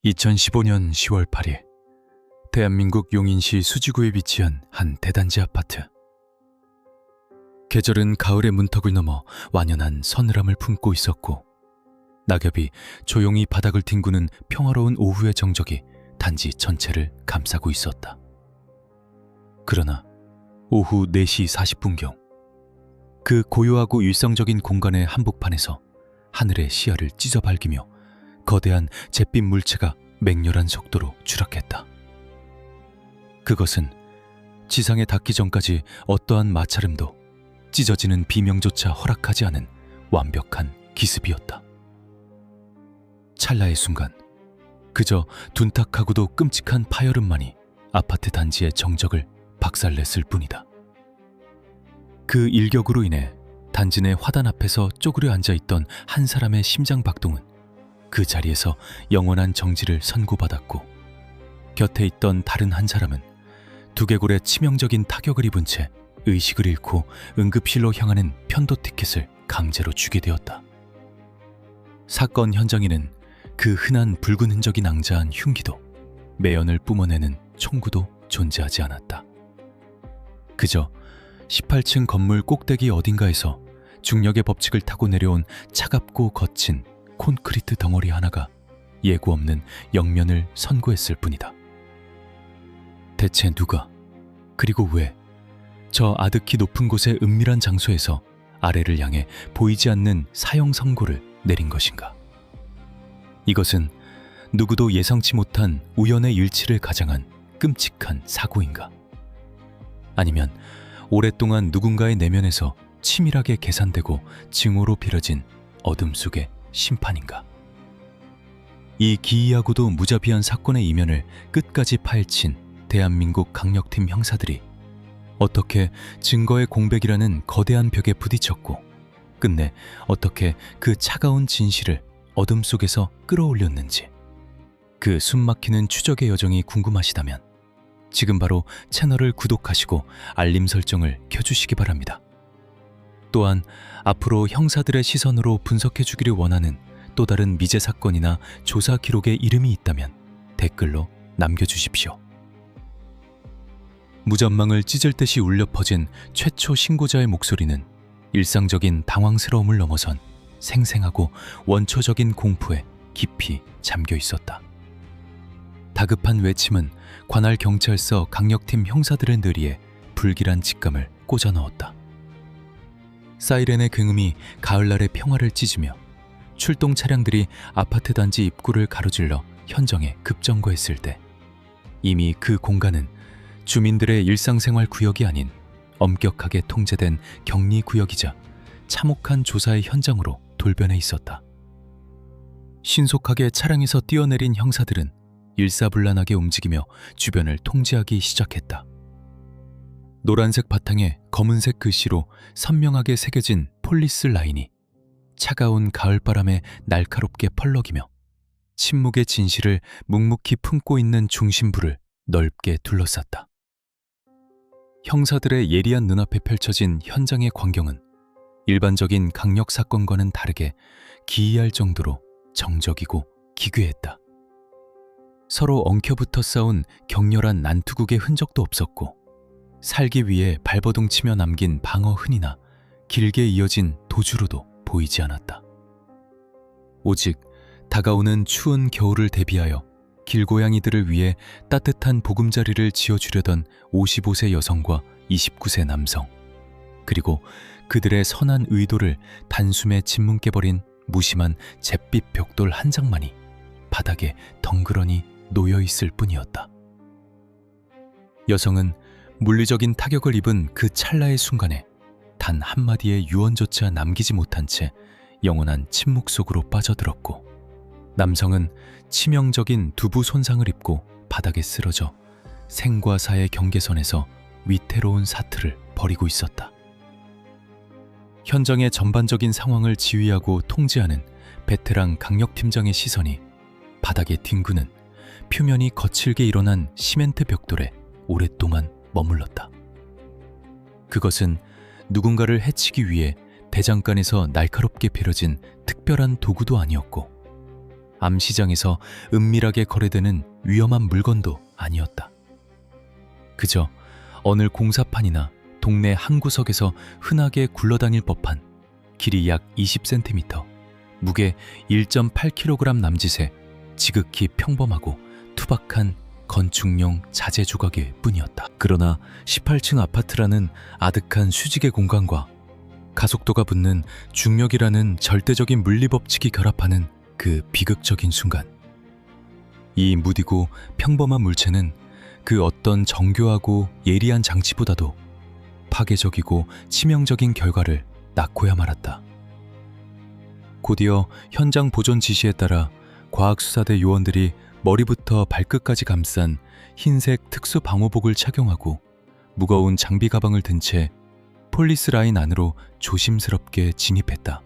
2015년 10월 8일 대한민국 용인시 수지구에 위치한 한 대단지 아파트. 계절은 가을의 문턱을 넘어 완연한 서늘함을 품고 있었고 낙엽이 조용히 바닥을 뒹구는 평화로운 오후의 정적이 단지 전체를 감싸고 있었다. 그러나 오후 4시 40분경 그 고요하고 일상적인 공간의 한복판에서 하늘의 시야를 찢어밟으며 거대한 잿빛 물체가 맹렬한 속도로 추락했다. 그것은 지상에 닿기 전까지 어떠한 마찰음도 찢어지는 비명조차 허락하지 않은 완벽한 기습이었다. 찰나의 순간 그저 둔탁하고도 끔찍한 파열음만이 아파트 단지의 정적을 박살냈을 뿐이다. 그 일격으로 인해 단지 내 화단 앞에서 쪼그려 앉아있던 한 사람의 심장 박동은 그 자리에서 영원한 정지를 선고받았고, 곁에 있던 다른 한 사람은 두개골에 치명적인 타격을 입은 채 의식을 잃고 응급실로 향하는 편도 티켓을 강제로 주게 되었다. 사건 현장에는 그 흔한 붉은 흔적이 낭자한 흉기도 매연을 뿜어내는 총구도 존재하지 않았다. 그저 18층 건물 꼭대기 어딘가에서 중력의 법칙을 타고 내려온 차갑고 거친 콘크리트 덩어리 하나가 예고 없는 영면을 선고했을 뿐이다. 대체 누가, 그리고 왜 저 아득히 높은 곳의 은밀한 장소에서 아래를 향해 보이지 않는 사형 선고를 내린 것인가? 이것은 누구도 예상치 못한 우연의 일치를 가장한 끔찍한 사고인가? 아니면 오랫동안 누군가의 내면에서 치밀하게 계산되고 징후로 빌어진 어둠 속의 심판인가? 이 기이하고도 무자비한 사건의 이면을 끝까지 파헤친 대한민국 강력팀 형사들이 어떻게 증거의 공백이라는 거대한 벽에 부딪혔고 끝내 어떻게 그 차가운 진실을 어둠 속에서 끌어올렸는지, 그 숨막히는 추적의 여정이 궁금하시다면 지금 바로 채널을 구독하시고 알림 설정을 켜주시기 바랍니다. 또한 앞으로 형사들의 시선으로 분석해주기를 원하는 또 다른 미제 사건이나 조사 기록에 이름이 있다면 댓글로 남겨주십시오. 무전망을 찢을 듯이 울려 퍼진 최초 신고자의 목소리는 일상적인 당황스러움을 넘어선 생생하고 원초적인 공포에 깊이 잠겨 있었다. 다급한 외침은 관할 경찰서 강력팀 형사들의 뇌리에 불길한 직감을 꽂아 넣었다. 사이렌의 굉음이 가을날의 평화를 찢으며 출동 차량들이 아파트 단지 입구를 가로질러 현장에 급정거했을 때 이미 그 공간은 주민들의 일상생활 구역이 아닌 엄격하게 통제된 격리 구역이자 참혹한 조사의 현장으로 돌변해 있었다. 신속하게 차량에서 뛰어내린 형사들은 일사불란하게 움직이며 주변을 통제하기 시작했다. 노란색 바탕에 검은색 글씨로 선명하게 새겨진 폴리스 라인이 차가운 가을바람에 날카롭게 펄럭이며 침묵의 진실을 묵묵히 품고 있는 중심부를 넓게 둘러쌌다. 형사들의 예리한 눈앞에 펼쳐진 현장의 광경은 일반적인 강력 사건과는 다르게 기이할 정도로 정적이고 기괴했다. 서로 엉켜붙어 싸운 격렬한 난투극의 흔적도 없었고 살기 위해 발버둥 치며 남긴 방어 흔이나 길게 이어진 도주로도 보이지 않았다. 오직 다가오는 추운 겨울을 대비하여 길고양이들을 위해 따뜻한 보금자리를 지어주려던 55세 여성과 29세 남성, 그리고 그들의 선한 의도를 단숨에 짓뭉개버린 무심한 잿빛 벽돌 한 장만이 바닥에 덩그러니 놓여있을 뿐이었다. 여성은 물리적인 타격을 입은 그 찰나의 순간에 단 한마디의 유언조차 남기지 못한 채 영원한 침묵 속으로 빠져들었고, 남성은 치명적인 두부 손상을 입고 바닥에 쓰러져 생과 사의 경계선에서 위태로운 사투를 벌이고 있었다. 현장의 전반적인 상황을 지휘하고 통제하는 베테랑 강력팀장의 시선이 바닥에 뒹구는 표면이 거칠게 일어난 시멘트 벽돌에 오랫동안 머물렀다. 그것은 누군가를 해치기 위해 대장간에서 날카롭게 베려진 특별한 도구도 아니었고, 암시장에서 은밀하게 거래되는 위험한 물건도 아니었다. 그저 어느 공사판이나 동네 한 구석에서 흔하게 굴러다닐 법한 길이 약 20cm, 무게 1.8kg 남짓의 지극히 평범하고 투박한 건축용 자재 조각일 뿐이었다. 그러나 18층 아파트라는 아득한 수직의 공간과 가속도가 붙는 중력이라는 절대적인 물리법칙이 결합하는 그 비극적인 순간, 이 무디고 평범한 물체는 그 어떤 정교하고 예리한 장치보다도 파괴적이고 치명적인 결과를 낳고야 말았다. 곧이어 현장 보존 지시에 따라 과학수사대 요원들이 머리부터 발끝까지 감싼 흰색 특수 방호복을 착용하고 무거운 장비 가방을 든 채 폴리스 라인 안으로 조심스럽게 진입했다.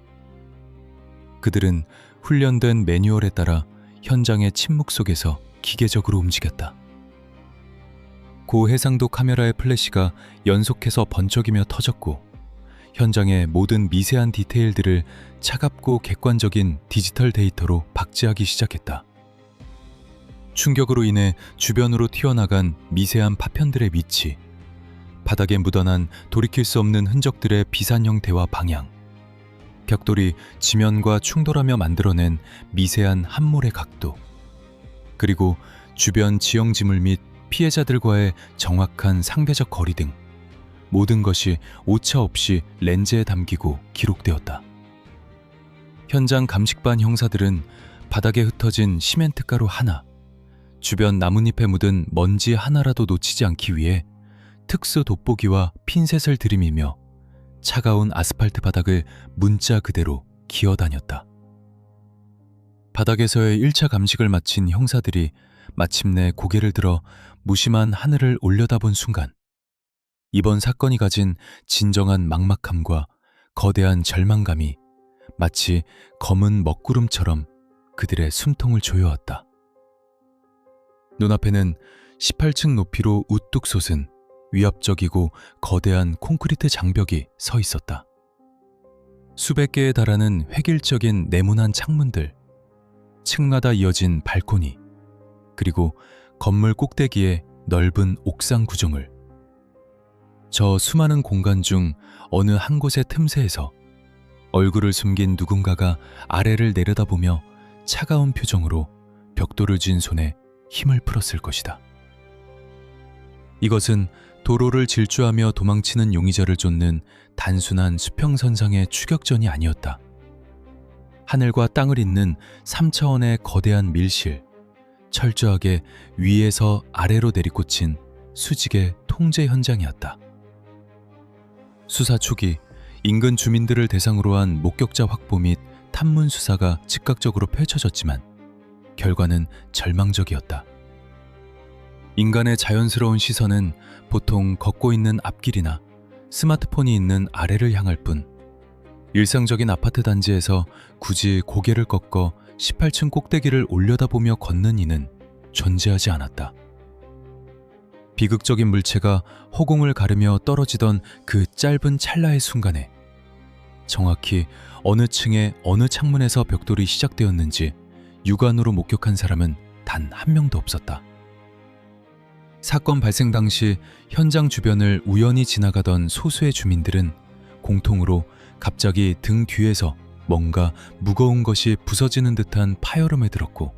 그들은 훈련된 매뉴얼에 따라 현장의 침묵 속에서 기계적으로 움직였다. 고해상도 카메라의 플래시가 연속해서 번쩍이며 터졌고 현장의 모든 미세한 디테일들을 차갑고 객관적인 디지털 데이터로 박제하기 시작했다. 충격으로 인해 주변으로 튀어나간 미세한 파편들의 위치, 바닥에 묻어난 돌이킬 수 없는 흔적들의 비산 형태와 방향, 벽돌이 지면과 충돌하며 만들어낸 미세한 함몰의 각도, 그리고 주변 지형지물 및 피해자들과의 정확한 상대적 거리 등 모든 것이 오차 없이 렌즈에 담기고 기록되었다. 현장 감식반 형사들은 바닥에 흩어진 시멘트 가루 하나, 주변 나뭇잎에 묻은 먼지 하나라도 놓치지 않기 위해 특수 돋보기와 핀셋을 들이밀며 차가운 아스팔트 바닥을 문자 그대로 기어다녔다. 바닥에서의 1차 감식을 마친 형사들이 마침내 고개를 들어 무심한 하늘을 올려다본 순간, 이번 사건이 가진 진정한 막막함과 거대한 절망감이 마치 검은 먹구름처럼 그들의 숨통을 조여왔다. 눈앞에는 18층 높이로 우뚝 솟은 위압적이고 거대한 콘크리트 장벽이 서 있었다. 수백 개에 달하는 획일적인 네모난 창문들, 층마다 이어진 발코니, 그리고 건물 꼭대기에 넓은 옥상 구조물. 저 수많은 공간 중 어느 한 곳의 틈새에서 얼굴을 숨긴 누군가가 아래를 내려다보며 차가운 표정으로 벽돌을 쥔 손에 힘을 풀었을 것이다. 이것은 도로를 질주하며 도망치는 용의자를 쫓는 단순한 수평선상의 추격전이 아니었다. 하늘과 땅을 잇는 3차원의 거대한 밀실, 철저하게 위에서 아래로 내리꽂힌 수직의 통제 현장이었다. 수사 초기 인근 주민들을 대상으로 한 목격자 확보 및 탐문 수사가 즉각적으로 펼쳐졌지만 결과는 절망적이었다. 인간의 자연스러운 시선은 보통 걷고 있는 앞길이나 스마트폰이 있는 아래를 향할 뿐, 일상적인 아파트 단지에서 굳이 고개를 꺾어 18층 꼭대기를 올려다보며 걷는 이는 존재하지 않았다. 비극적인 물체가 허공을 가르며 떨어지던 그 짧은 찰나의 순간에 정확히 어느 층의 어느 창문에서 벽돌이 시작되었는지 육안으로 목격한 사람은 단 한 명도 없었다. 사건 발생 당시 현장 주변을 우연히 지나가던 소수의 주민들은 공통으로 갑자기 등 뒤에서 뭔가 무거운 것이 부서지는 듯한 파열음에 들었고,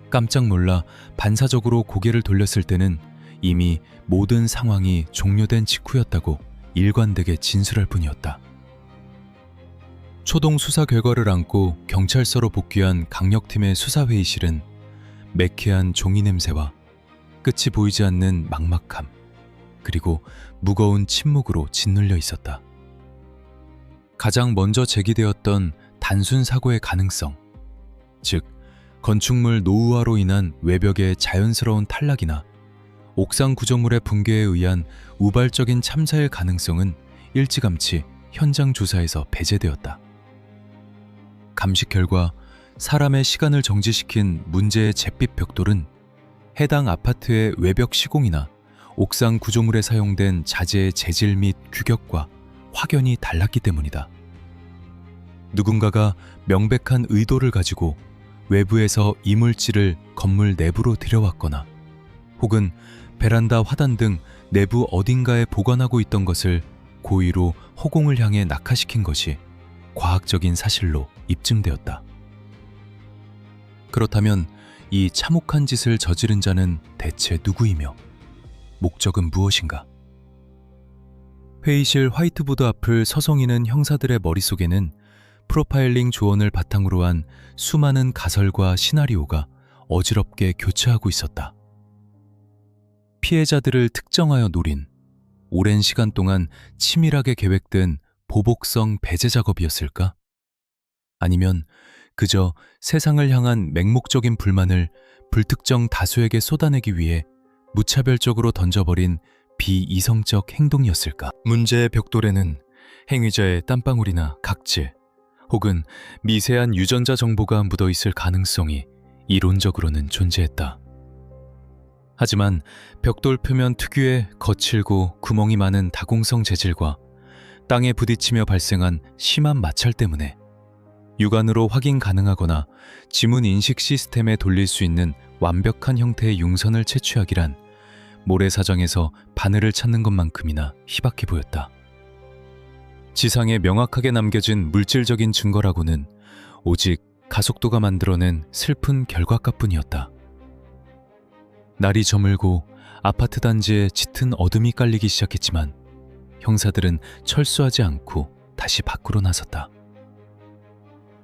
깜짝 놀라 반사적으로 고개를 돌렸을 때는 이미 모든 상황이 종료된 직후였다고 일관되게 진술할 뿐이었다. 초동 수사 결과를 안고 경찰서로 복귀한 강력팀의 수사회의실은 매캐한 종이 냄새와 끝이 보이지 않는 막막함, 그리고 무거운 침묵으로 짓눌려 있었다. 가장 먼저 제기되었던 단순 사고의 가능성, 즉 건축물 노후화로 인한 외벽의 자연스러운 탈락이나 옥상 구조물의 붕괴에 의한 우발적인 참사일 가능성은 일찌감치 현장 조사에서 배제되었다. 감식 결과 사람의 시간을 정지시킨 문제의 잿빛 벽돌은 해당 아파트의 외벽 시공이나 옥상 구조물에 사용된 자재의 재질 및 규격과 확연히 달랐기 때문이다. 누군가가 명백한 의도를 가지고 외부에서 이물질을 건물 내부로 들여왔거나 혹은 베란다 화단 등 내부 어딘가에 보관하고 있던 것을 고의로 허공을 향해 낙하시킨 것이 과학적인 사실로 입증되었다. 그렇다면 이 참혹한 짓을 저지른 자는 대체 누구이며 목적은 무엇인가? 회의실 화이트보드 앞을 서성이는 형사들의 머릿속에는 프로파일링 조언을 바탕으로 한 수많은 가설과 시나리오가 어지럽게 교차하고 있었다. 피해자들을 특정하여 노린 오랜 시간 동안 치밀하게 계획된 보복성 배제 작업이었을까? 아니면 그저 세상을 향한 맹목적인 불만을 불특정 다수에게 쏟아내기 위해 무차별적으로 던져버린 비이성적 행동이었을까? 문제의 벽돌에는 행위자의 땀방울이나 각질 혹은 미세한 유전자 정보가 묻어 있을 가능성이 이론적으로는 존재했다. 하지만 벽돌 표면 특유의 거칠고 구멍이 많은 다공성 재질과 땅에 부딪히며 발생한 심한 마찰 때문에 육안으로 확인 가능하거나 지문 인식 시스템에 돌릴 수 있는 완벽한 형태의 융선을 채취하기란 모래사장에서 바늘을 찾는 것만큼이나 희박해 보였다. 지상에 명확하게 남겨진 물질적인 증거라고는 오직 가속도가 만들어낸 슬픈 결과값뿐이었다. 날이 저물고 아파트 단지에 짙은 어둠이 깔리기 시작했지만 형사들은 철수하지 않고 다시 밖으로 나섰다.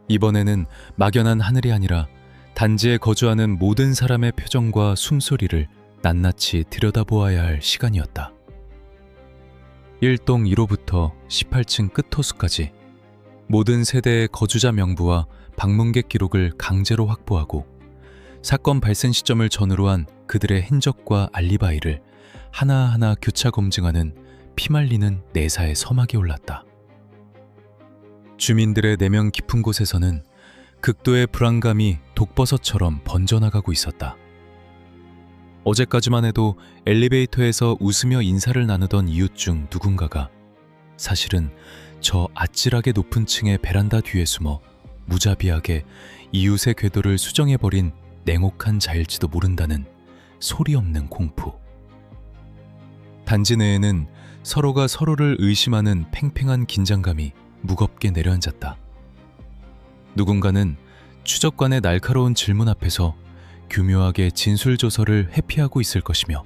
이번에는 막연한 하늘이 아니라 단지에 거주하는 모든 사람의 표정과 숨소리를 낱낱이 들여다보아야 할 시간이었다. 1동 1호부터 18층 끝호수까지 모든 세대의 거주자 명부와 방문객 기록을 강제로 확보하고 사건 발생 시점을 전후로 한 그들의 흔적과 알리바이를 하나하나 교차 검증하는 피말리는 내사의 서막이 올랐다. 주민들의 내면 깊은 곳에서는 극도의 불안감이 독버섯처럼 번져나가고 있었다. 어제까지만 해도 엘리베이터에서 웃으며 인사를 나누던 이웃 중 누군가가 사실은 저 아찔하게 높은 층의 베란다 뒤에 숨어 무자비하게 이웃의 궤도를 수정해버린 냉혹한 자일지도 모른다는 소리 없는 공포. 단지 내에는 서로가 서로를 의심하는 팽팽한 긴장감이 무겁게 내려앉았다. 누군가는 추적관의 날카로운 질문 앞에서 교묘하게 진술조서를 회피하고 있을 것이며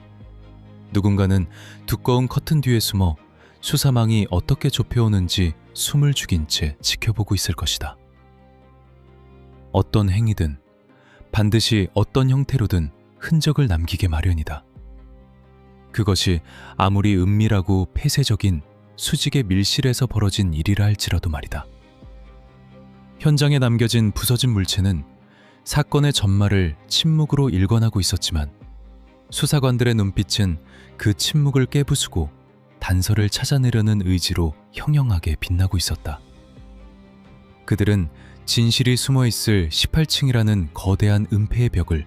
누군가는 두꺼운 커튼 뒤에 숨어 수사망이 어떻게 좁혀오는지 숨을 죽인 채 지켜보고 있을 것이다. 어떤 행위든 반드시 어떤 형태로든 흔적을 남기게 마련이다. 그것이 아무리 은밀하고 폐쇄적인 수직의 밀실에서 벌어진 일이라 할지라도 말이다. 현장에 남겨진 부서진 물체는 사건의 전말을 침묵으로 일관하고 있었지만 수사관들의 눈빛은 그 침묵을 깨부수고 단서를 찾아내려는 의지로 형형하게 빛나고 있었다. 그들은 진실이 숨어있을 18층이라는 거대한 은폐의 벽을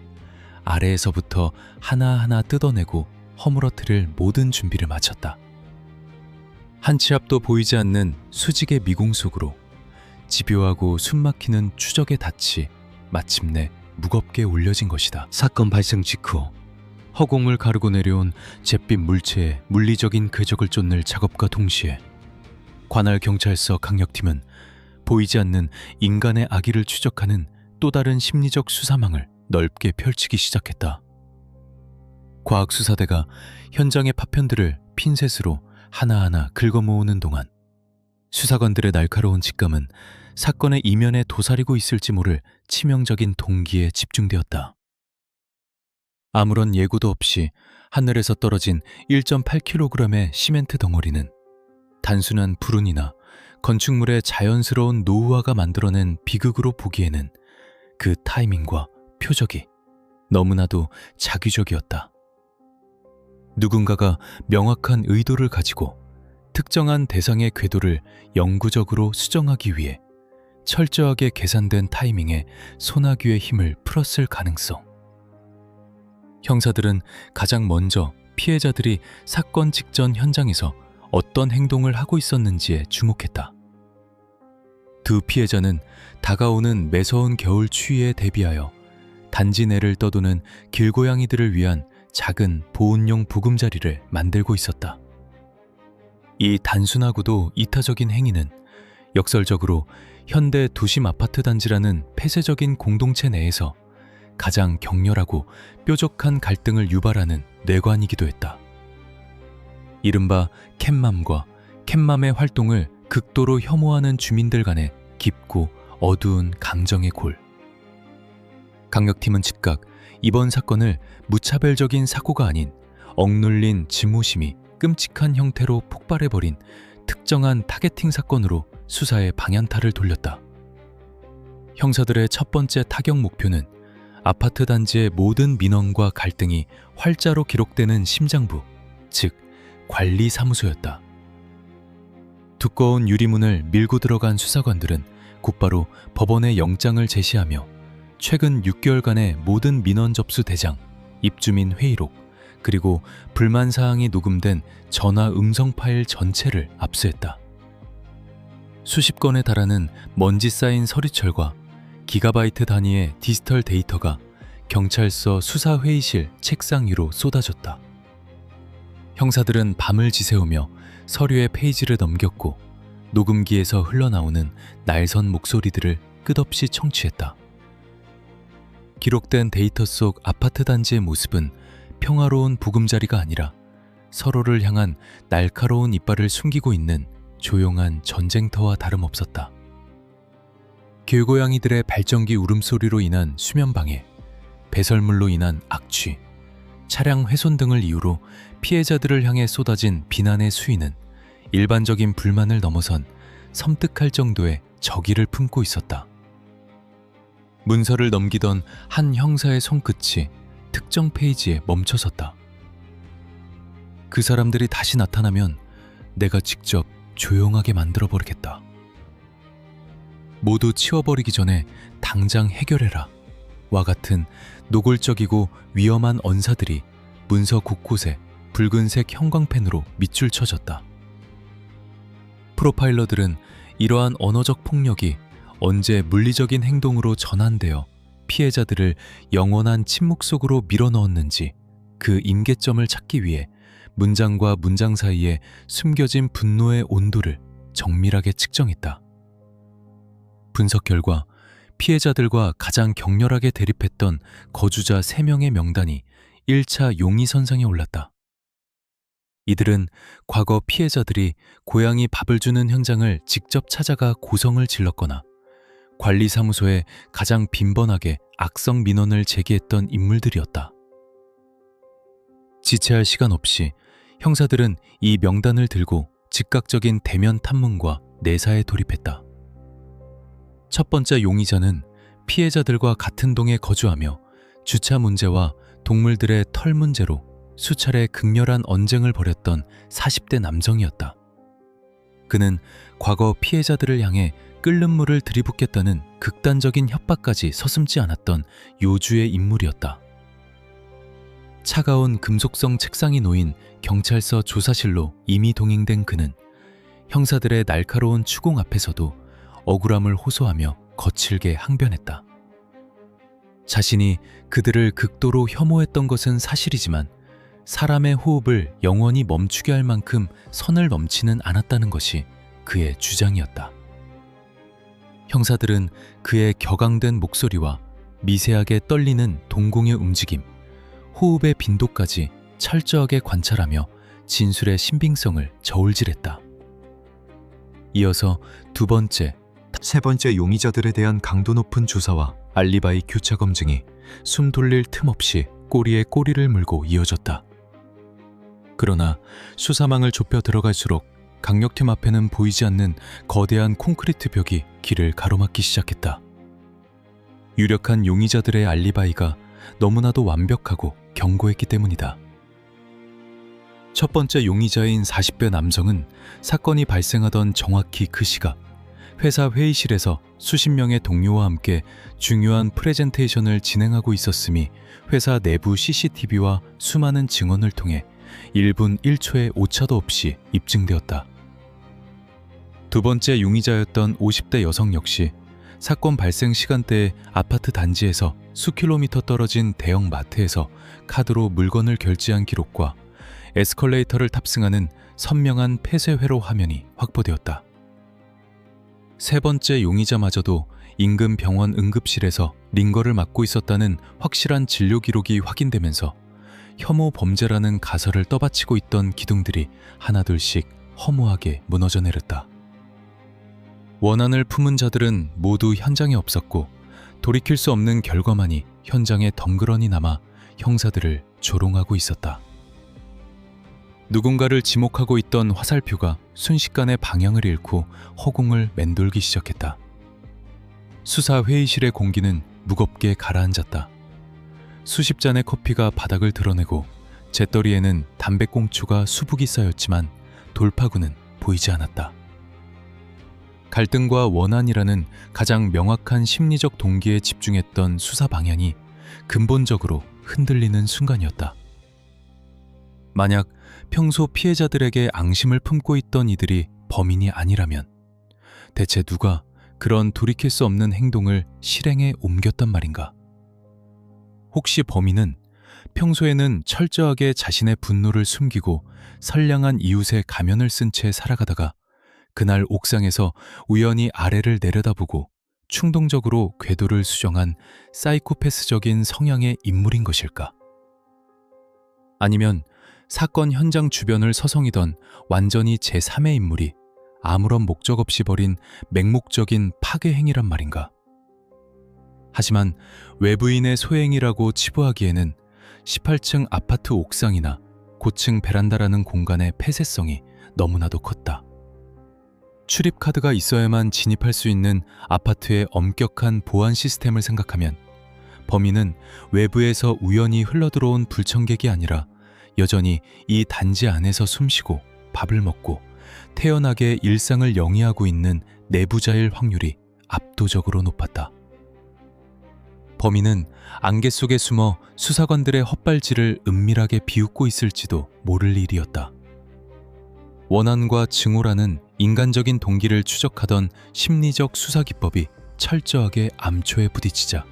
아래에서부터 하나하나 뜯어내고 허물어뜨릴 모든 준비를 마쳤다. 한 치 앞도 보이지 않는 수직의 미궁 속으로 집요하고 숨막히는 추적의 닻이 마침내 무겁게 올려진 것이다. 사건 발생 직후 허공을 가르고 내려온 잿빛 물체의 물리적인 궤적을 쫓는 작업과 동시에 관할 경찰서 강력팀은 보이지 않는 인간의 악의를 추적하는 또 다른 심리적 수사망을 넓게 펼치기 시작했다. 과학수사대가 현장의 파편들을 핀셋으로 하나하나 긁어모으는 동안 수사관들의 날카로운 직감은 사건의 이면에 도사리고 있을지 모를 치명적인 동기에 집중되었다. 아무런 예고도 없이 하늘에서 떨어진 1.8kg의 시멘트 덩어리는 단순한 불운이나 건축물의 자연스러운 노후화가 만들어낸 비극으로 보기에는 그 타이밍과 표적이 너무나도 자기적이었다. 누군가가 명확한 의도를 가지고 특정한 대상의 궤도를 영구적으로 수정하기 위해 철저하게 계산된 타이밍에 소나귀의 힘을 풀었을 가능성. 형사들은 가장 먼저 피해자들이 사건 직전 현장에서 어떤 행동을 하고 있었는지에 주목했다. 두 피해자는 다가오는 매서운 겨울 추위에 대비하여 단지 내를 떠도는 길고양이들을 위한 작은 보온용 보금자리를 만들고 있었다. 이 단순하고도 이타적인 행위는 역설적으로 현대 도심 아파트 단지라는 폐쇄적인 공동체 내에서 가장 격렬하고 뾰족한 갈등을 유발하는 뇌관이기도 했다. 이른바 캣맘과 캣맘의 활동을 극도로 혐오하는 주민들 간의 깊고 어두운 감정의 골. 강력팀은 즉각 이번 사건을 무차별적인 사고가 아닌 억눌린 증오심이 끔찍한 형태로 폭발해버린 특정한 타겟팅 사건으로 수사의 방향타를 돌렸다. 형사들의 첫 번째 타격 목표는 아파트 단지의 모든 민원과 갈등이 활자로 기록되는 심장부, 즉 관리사무소였다. 두꺼운 유리문을 밀고 들어간 수사관들은 곧바로 법원에 영장을 제시하며 최근 6개월간의 모든 민원 접수 대장, 입주민 회의록, 그리고 불만 사항이 녹음된 전화 음성 파일 전체를 압수했다. 수십 건에 달하는 먼지 쌓인 서류철과 기가바이트 단위의 디지털 데이터가 경찰서 수사회의실 책상 위로 쏟아졌다. 형사들은 밤을 지새우며 서류의 페이지를 넘겼고 녹음기에서 흘러나오는 날선 목소리들을 끝없이 청취했다. 기록된 데이터 속 아파트 단지의 모습은 평화로운 보금자리가 아니라 서로를 향한 날카로운 이빨을 숨기고 있는 조용한 전쟁터와 다름없었다. 길고양이들의 발전기 울음소리로 인한 수면방해, 배설물로 인한 악취, 차량 훼손 등을 이유로 피해자들을 향해 쏟아진 비난의 수위는 일반적인 불만을 넘어선 섬뜩할 정도의 적의를 품고 있었다. 문서를 넘기던 한 형사의 손끝이 특정 페이지에 멈춰섰다. 그 사람들이 다시 나타나면 내가 직접 조용하게 만들어버리겠다. 모두 치워버리기 전에 당장 해결해라. 와 같은 노골적이고 위험한 언사들이 문서 곳곳에 붉은색 형광펜으로 밑줄 쳐졌다. 프로파일러들은 이러한 언어적 폭력이 언제 물리적인 행동으로 전환되어 피해자들을 영원한 침묵 속으로 밀어넣었는지 그 임계점을 찾기 위해 문장과 문장 사이에 숨겨진 분노의 온도를 정밀하게 측정했다. 분석 결과 피해자들과 가장 격렬하게 대립했던 거주자 3명의 명단이 1차 용의선상에 올랐다. 이들은 과거 피해자들이 고양이 밥을 주는 현장을 직접 찾아가 고성을 질렀거나 관리사무소에 가장 빈번하게 악성 민원을 제기했던 인물들이었다. 지체할 시간 없이 형사들은 이 명단을 들고 즉각적인 대면 탐문과 내사에 돌입했다. 첫 번째 용의자는 피해자들과 같은 동에 거주하며 주차 문제와 동물들의 털 문제로 수차례 극렬한 언쟁을 벌였던 40대 남성이었다. 그는 과거 피해자들을 향해 끓는 물을 들이붓겠다는 극단적인 협박까지 서슴지 않았던 요주의 인물이었다. 차가운 금속성 책상이 놓인 경찰서 조사실로 이미 동행된 그는 형사들의 날카로운 추궁 앞에서도 억울함을 호소하며 거칠게 항변했다. 자신이 그들을 극도로 혐오했던 것은 사실이지만 사람의 호흡을 영원히 멈추게 할 만큼 선을 넘지는 않았다는 것이 그의 주장이었다. 형사들은 그의 격앙된 목소리와 미세하게 떨리는 동공의 움직임, 호흡의 빈도까지 철저하게 관찰하며 진술의 신빙성을 저울질했다. 이어서 두 번째, 세 번째 용의자들에 대한 강도 높은 조사와 알리바이 교차 검증이 숨 돌릴 틈 없이 꼬리에 꼬리를 물고 이어졌다. 그러나 수사망을 좁혀 들어갈수록 강력팀 앞에는 보이지 않는 거대한 콘크리트 벽이 길을 가로막기 시작했다. 유력한 용의자들의 알리바이가 너무나도 완벽하고 견고했기 때문이다. 첫 번째 용의자인 40대 남성은 사건이 발생하던 정확히 그 시각 회사 회의실에서 수십 명의 동료와 함께 중요한 프레젠테이션을 진행하고 있었음이 회사 내부 CCTV와 수많은 증언을 통해 1분 1초의 오차도 없이 입증되었다. 두 번째 용의자였던 50대 여성 역시 사건 발생 시간대에 아파트 단지에서 수킬로미터 떨어진 대형 마트에서 카드로 물건을 결제한 기록과 에스컬레이터를 탑승하는 선명한 폐쇄 회로 화면이 확보되었다. 세 번째 용의자마저도 인근 병원 응급실에서 링거를 맞고 있었다는 확실한 진료 기록이 확인되면서 혐오 범죄라는 가설을 떠받치고 있던 기둥들이 하나둘씩 허무하게 무너져 내렸다. 원한을 품은 자들은 모두 현장에 없었고 돌이킬 수 없는 결과만이 현장에 덩그러니 남아 형사들을 조롱하고 있었다. 누군가를 지목하고 있던 화살표가 순식간에 방향을 잃고 허공을 맴돌기 시작했다. 수사 회의실의 공기는 무겁게 가라앉았다. 수십 잔의 커피가 바닥을 드러내고 재떨이에는 담배꽁초가 수북이 쌓였지만 돌파구는 보이지 않았다. 갈등과 원한이라는 가장 명확한 심리적 동기에 집중했던 수사 방향이 근본적으로 흔들리는 순간이었다. 만약 평소 피해자들에게 앙심을 품고 있던 이들이 범인이 아니라면 대체 누가 그런 돌이킬 수 없는 행동을 실행에 옮겼단 말인가? 혹시 범인은 평소에는 철저하게 자신의 분노를 숨기고 선량한 이웃의 가면을 쓴 채 살아가다가 그날 옥상에서 우연히 아래를 내려다보고 충동적으로 궤도를 수정한 사이코패스적인 성향의 인물인 것일까? 아니면 사건 현장 주변을 서성이던 완전히 제3의 인물이 아무런 목적 없이 벌인 맹목적인 파괴 행위란 말인가? 하지만 외부인의 소행이라고 치부하기에는 18층 아파트 옥상이나 고층 베란다라는 공간의 폐쇄성이 너무나도 컸다. 출입카드가 있어야만 진입할 수 있는 아파트의 엄격한 보안 시스템을 생각하면 범인은 외부에서 우연히 흘러들어온 불청객이 아니라 여전히 이 단지 안에서 숨쉬고 밥을 먹고 태연하게 일상을 영위하고 있는 내부자일 확률이 압도적으로 높았다. 범인은 안개 속에 숨어 수사관들의 헛발질을 은밀하게 비웃고 있을지도 모를 일이었다. 원한과 증오라는 인간적인 동기를 추적하던 심리적 수사 기법이 철저하게 암초에 부딪히자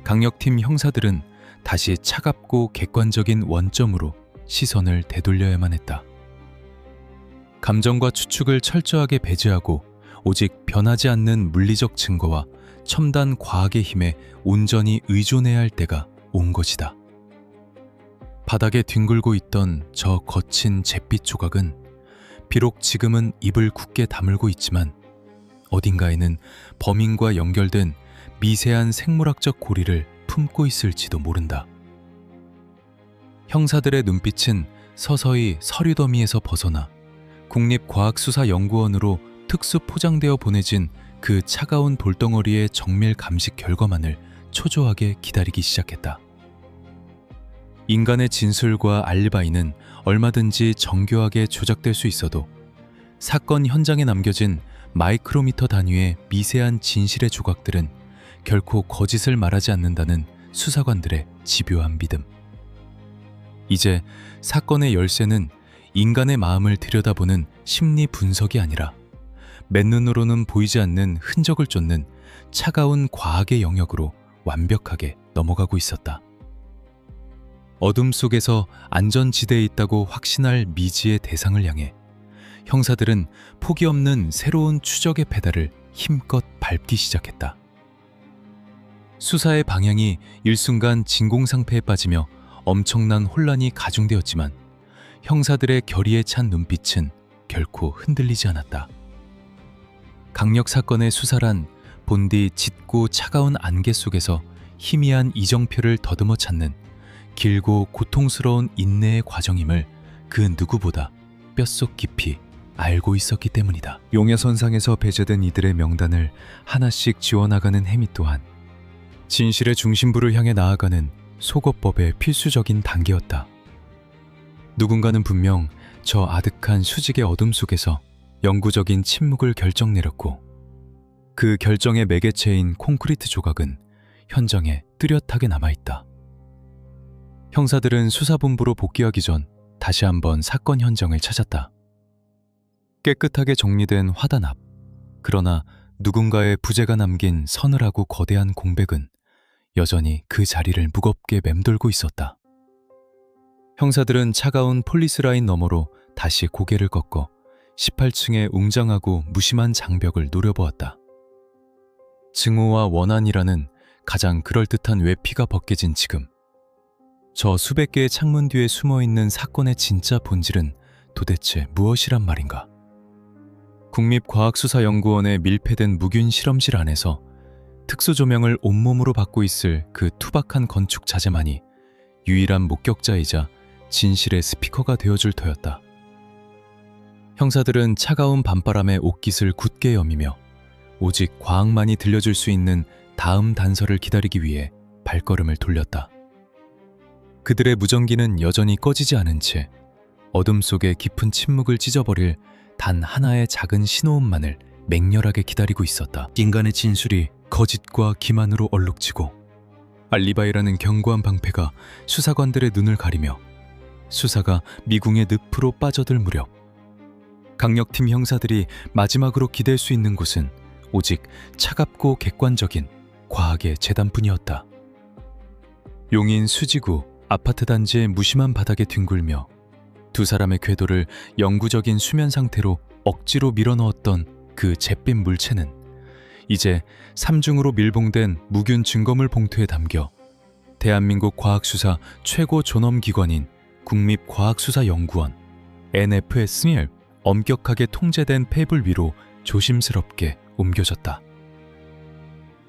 강력팀 형사들은 다시 차갑고 객관적인 원점으로 시선을 되돌려야만 했다. 감정과 추측을 철저하게 배제하고 오직 변하지 않는 물리적 증거와 첨단 과학의 힘에 온전히 의존해야 할 때가 온 것이다. 바닥에 뒹굴고 있던 저 거친 잿빛 조각은 비록 지금은 입을 굳게 다물고 있지만 어딘가에는 범인과 연결된 미세한 생물학적 고리를 품고 있을지도 모른다. 형사들의 눈빛은 서서히 서류 더미에서 벗어나 국립과학수사연구원으로 특수 포장되어 보내진 그 차가운 돌덩어리의 정밀 감식 결과만을 초조하게 기다리기 시작했다. 인간의 진술과 알리바이는 얼마든지 정교하게 조작될 수 있어도 사건 현장에 남겨진 마이크로미터 단위의 미세한 진실의 조각들은 결코 거짓을 말하지 않는다는 수사관들의 집요한 믿음. 이제 사건의 열쇠는 인간의 마음을 들여다보는 심리 분석이 아니라 맨눈으로는 보이지 않는 흔적을 쫓는 차가운 과학의 영역으로 완벽하게 넘어가고 있었다. 어둠 속에서 안전지대에 있다고 확신할 미지의 대상을 향해 형사들은 포기 없는 새로운 추적의 페달을 힘껏 밟기 시작했다. 수사의 방향이 일순간 진공상태에 빠지며 엄청난 혼란이 가중되었지만 형사들의 결의에 찬 눈빛은 결코 흔들리지 않았다. 강력 사건의 수사란 본디 짙고 차가운 안개 속에서 희미한 이정표를 더듬어 찾는 길고 고통스러운 인내의 과정임을 그 누구보다 뼛속 깊이 알고 있었기 때문이다. 용야선상에서 배제된 이들의 명단을 하나씩 지워나가는 행위 또한 진실의 중심부를 향해 나아가는 속어법의 필수적인 단계였다. 누군가는 분명 저 아득한 수직의 어둠 속에서 영구적인 침묵을 결정 내렸고 그 결정의 매개체인 콘크리트 조각은 현장에 뚜렷하게 남아있다. 형사들은 수사본부로 복귀하기 전 다시 한번 사건 현장을 찾았다. 깨끗하게 정리된 화단 앞. 그러나 누군가의 부재가 남긴 서늘하고 거대한 공백은 여전히 그 자리를 무겁게 맴돌고 있었다. 형사들은 차가운 폴리스 라인 너머로 다시 고개를 꺾어 18층의 웅장하고 무심한 장벽을 노려보았다. 증오와 원한이라는 가장 그럴듯한 외피가 벗겨진 지금, 저 수백 개의 창문 뒤에 숨어있는 사건의 진짜 본질은 도대체 무엇이란 말인가? 국립과학수사연구원의 밀폐된 무균 실험실 안에서 특수조명을 온몸으로 받고 있을 그 투박한 건축 자재만이 유일한 목격자이자 진실의 스피커가 되어줄 터였다. 형사들은 차가운 밤바람에 옷깃을 굳게 여미며 오직 과학만이 들려줄 수 있는 다음 단서를 기다리기 위해 발걸음을 돌렸다. 그들의 무전기는 여전히 꺼지지 않은 채 어둠 속의 깊은 침묵을 찢어버릴 단 하나의 작은 신호음만을 맹렬하게 기다리고 있었다. 인간의 진술이 거짓과 기만으로 얼룩지고 알리바이라는 견고한 방패가 수사관들의 눈을 가리며 수사가 미궁의 늪으로 빠져들 무렵, 강력팀 형사들이 마지막으로 기댈 수 있는 곳은 오직 차갑고 객관적인 과학의 재단뿐이었다. 용인 수지구 아파트 단지의 무심한 바닥에 뒹굴며 두 사람의 궤도를 영구적인 수면 상태로 억지로 밀어넣었던 그 잿빛 물체는 이제 삼중으로 밀봉된 무균 증거물 봉투에 담겨 대한민국 과학수사 최고 존엄기관인 국립과학수사연구원 NFS의 엄격하게 통제된 페이블 위로 조심스럽게 옮겨졌다.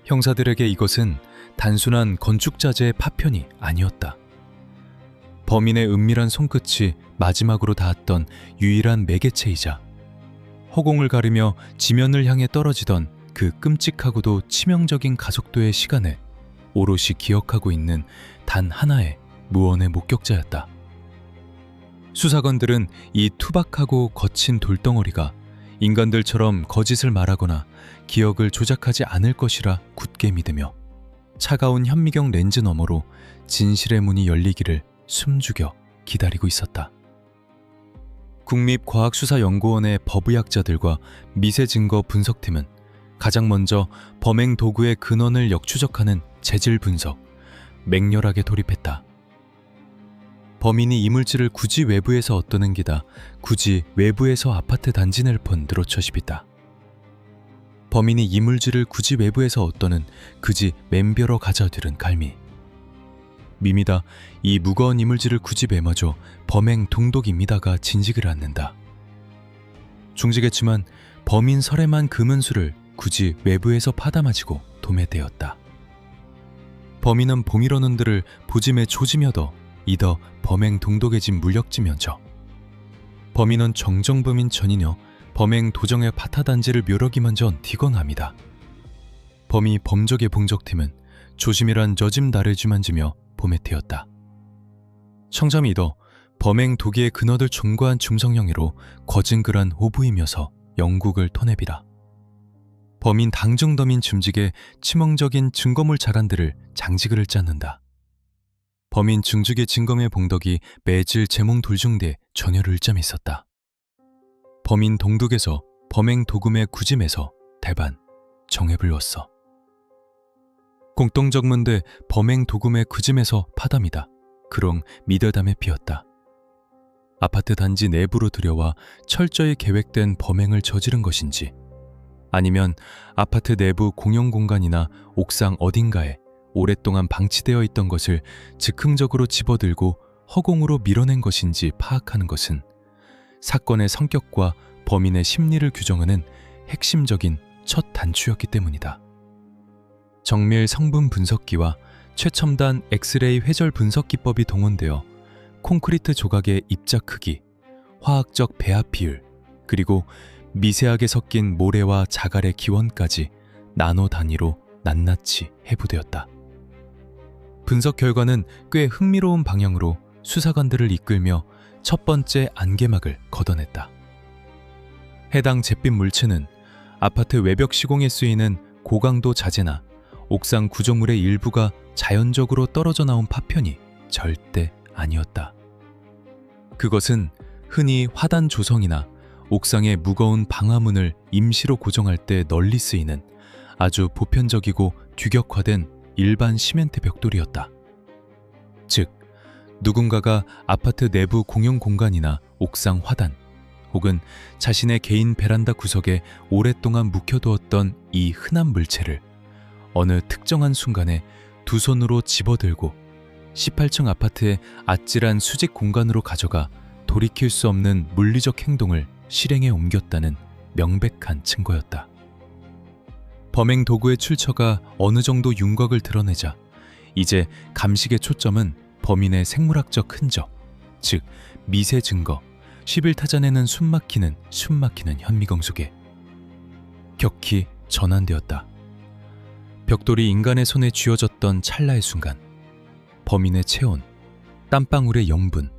형사들에게 이것은 단순한 건축자재의 파편이 아니었다. 범인의 은밀한 손끝이 마지막으로 닿았던 유일한 매개체이자 허공을 가르며 지면을 향해 떨어지던 그 끔찍하고도 치명적인 가속도의 시간을 오롯이 기억하고 있는 단 하나의 무언의 목격자였다. 수사관들은 이 투박하고 거친 돌덩어리가 인간들처럼 거짓을 말하거나 기억을 조작하지 않을 것이라 굳게 믿으며 차가운 현미경 렌즈 너머로 진실의 문이 열리기를 숨죽여 기다리고 있었다. 국립과학수사연구원의 법의학자들과 미세증거 분석팀은 가장 먼저 범행 도구의 근원을 역추적하는 재질 분석, 맹렬하게 돌입했다. 범인이 이물질을 굳이 외부에서 얻어낸 게다 굳이 외부에서 아파트 단지 낼 펀드로 쳐십이다. 범인이 이물질을 굳이 외부에서 얻어는 그지 맨벼러 가져들은 갈미. 밈이다. 이 무거운 이물질을 굳이 매마줘 범행 동독입니다가 진직을 않는다. 중지겠지만 범인 설에만 금은수를 굳이 외부에서 파다마지고 도매되었다. 범인은 봉이러는들을 보짐에 조지며더 이더 범행 동독해진 물력지면서 범인은 정정범인 전이녀 범행 도정의 파타단지를 묘러기만 전 디광합니다. 범이 범적의 봉적팀은 조심이란 저짐 나래쥐만지며 보메테였다. 청잠이더 범행 도기에 근어들 중과한 중성형이로 거진글한 호부이며서 영국을 토내비라. 범인 당중더민 줌직에 치명적인 증거물 자간들을 장지글을 짰는다. 범인 중직의 증검의 봉덕이 매질 제몽 돌중대 전혀를 일잠 있었다. 범인 동독에서 범행 도금의 구짐에서 대반 정해불 웠어. 공동적문대 범행 도금의 구짐에서 파담이다. 그롱 미더담에 피었다. 아파트 단지 내부로 들여와 철저히 계획된 범행을 저지른 것인지 아니면 아파트 내부 공용 공간이나 옥상 어딘가에 오랫동안 방치되어 있던 것을 즉흥적으로 집어들고 허공으로 밀어낸 것인지 파악하는 것은 사건의 성격과 범인의 심리를 규정하는 핵심적인 첫 단추였기 때문이다. 정밀 성분 분석기와 최첨단 엑스레이 회절 분석 기법이 동원되어 콘크리트 조각의 입자 크기, 화학적 배합 비율, 그리고 미세하게 섞인 모래와 자갈의 기원까지 나노 단위로 낱낱이 해부되었다. 분석 결과는 꽤 흥미로운 방향으로 수사관들을 이끌며 첫 번째 안개막을 걷어냈다. 해당 잿빛 물체는 아파트 외벽 시공에 쓰이는 고강도 자재나 옥상 구조물의 일부가 자연적으로 떨어져 나온 파편이 절대 아니었다. 그것은 흔히 화단 조성이나 옥상의 무거운 방화문을 임시로 고정할 때 널리 쓰이는 아주 보편적이고 규격화된 일반 시멘트 벽돌이었다. 즉, 누군가가 아파트 내부 공용 공간이나 옥상 화단 혹은 자신의 개인 베란다 구석에 오랫동안 묵혀두었던 이 흔한 물체를 어느 특정한 순간에 두 손으로 집어들고 18층 아파트의 아찔한 수직 공간으로 가져가 돌이킬 수 없는 물리적 행동을 실행에 옮겼다는 명백한 증거였다. 범행 도구의 출처가 어느 정도 윤곽을 드러내자 이제 감식의 초점은 범인의 생물학적 흔적, 즉 미세 증거, 11타잔에는 숨막히는 현미경속에 격히 전환되었다. 벽돌이 인간의 손에 쥐어졌던 찰나의 순간 범인의 체온, 땀방울의 염분,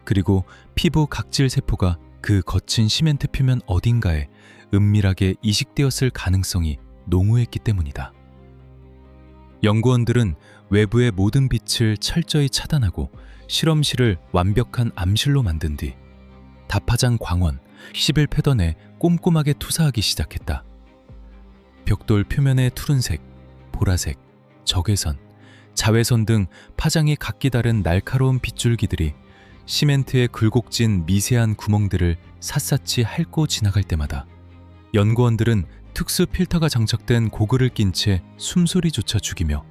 그리고 피부 각질 세포가 그 거친 시멘트 표면 어딘가에 은밀하게 이식되었을 가능성이 농후했기 때문이다. 연구원들은 외부의 모든 빛을 철저히 차단하고 실험실을 완벽한 암실로 만든 뒤 다파장 광원 11패던에 꼼꼼하게 투사하기 시작했다. 벽돌 표면의 푸른색, 보라색, 적외선, 자외선 등 파장이 각기 다른 날카로운 빗줄기들이 시멘트의 굴곡진 미세한 구멍들을 샅샅이 핥고 지나갈 때마다 연구원들은 특수 필터가 장착된 고글을 낀 채 숨소리조차 죽이며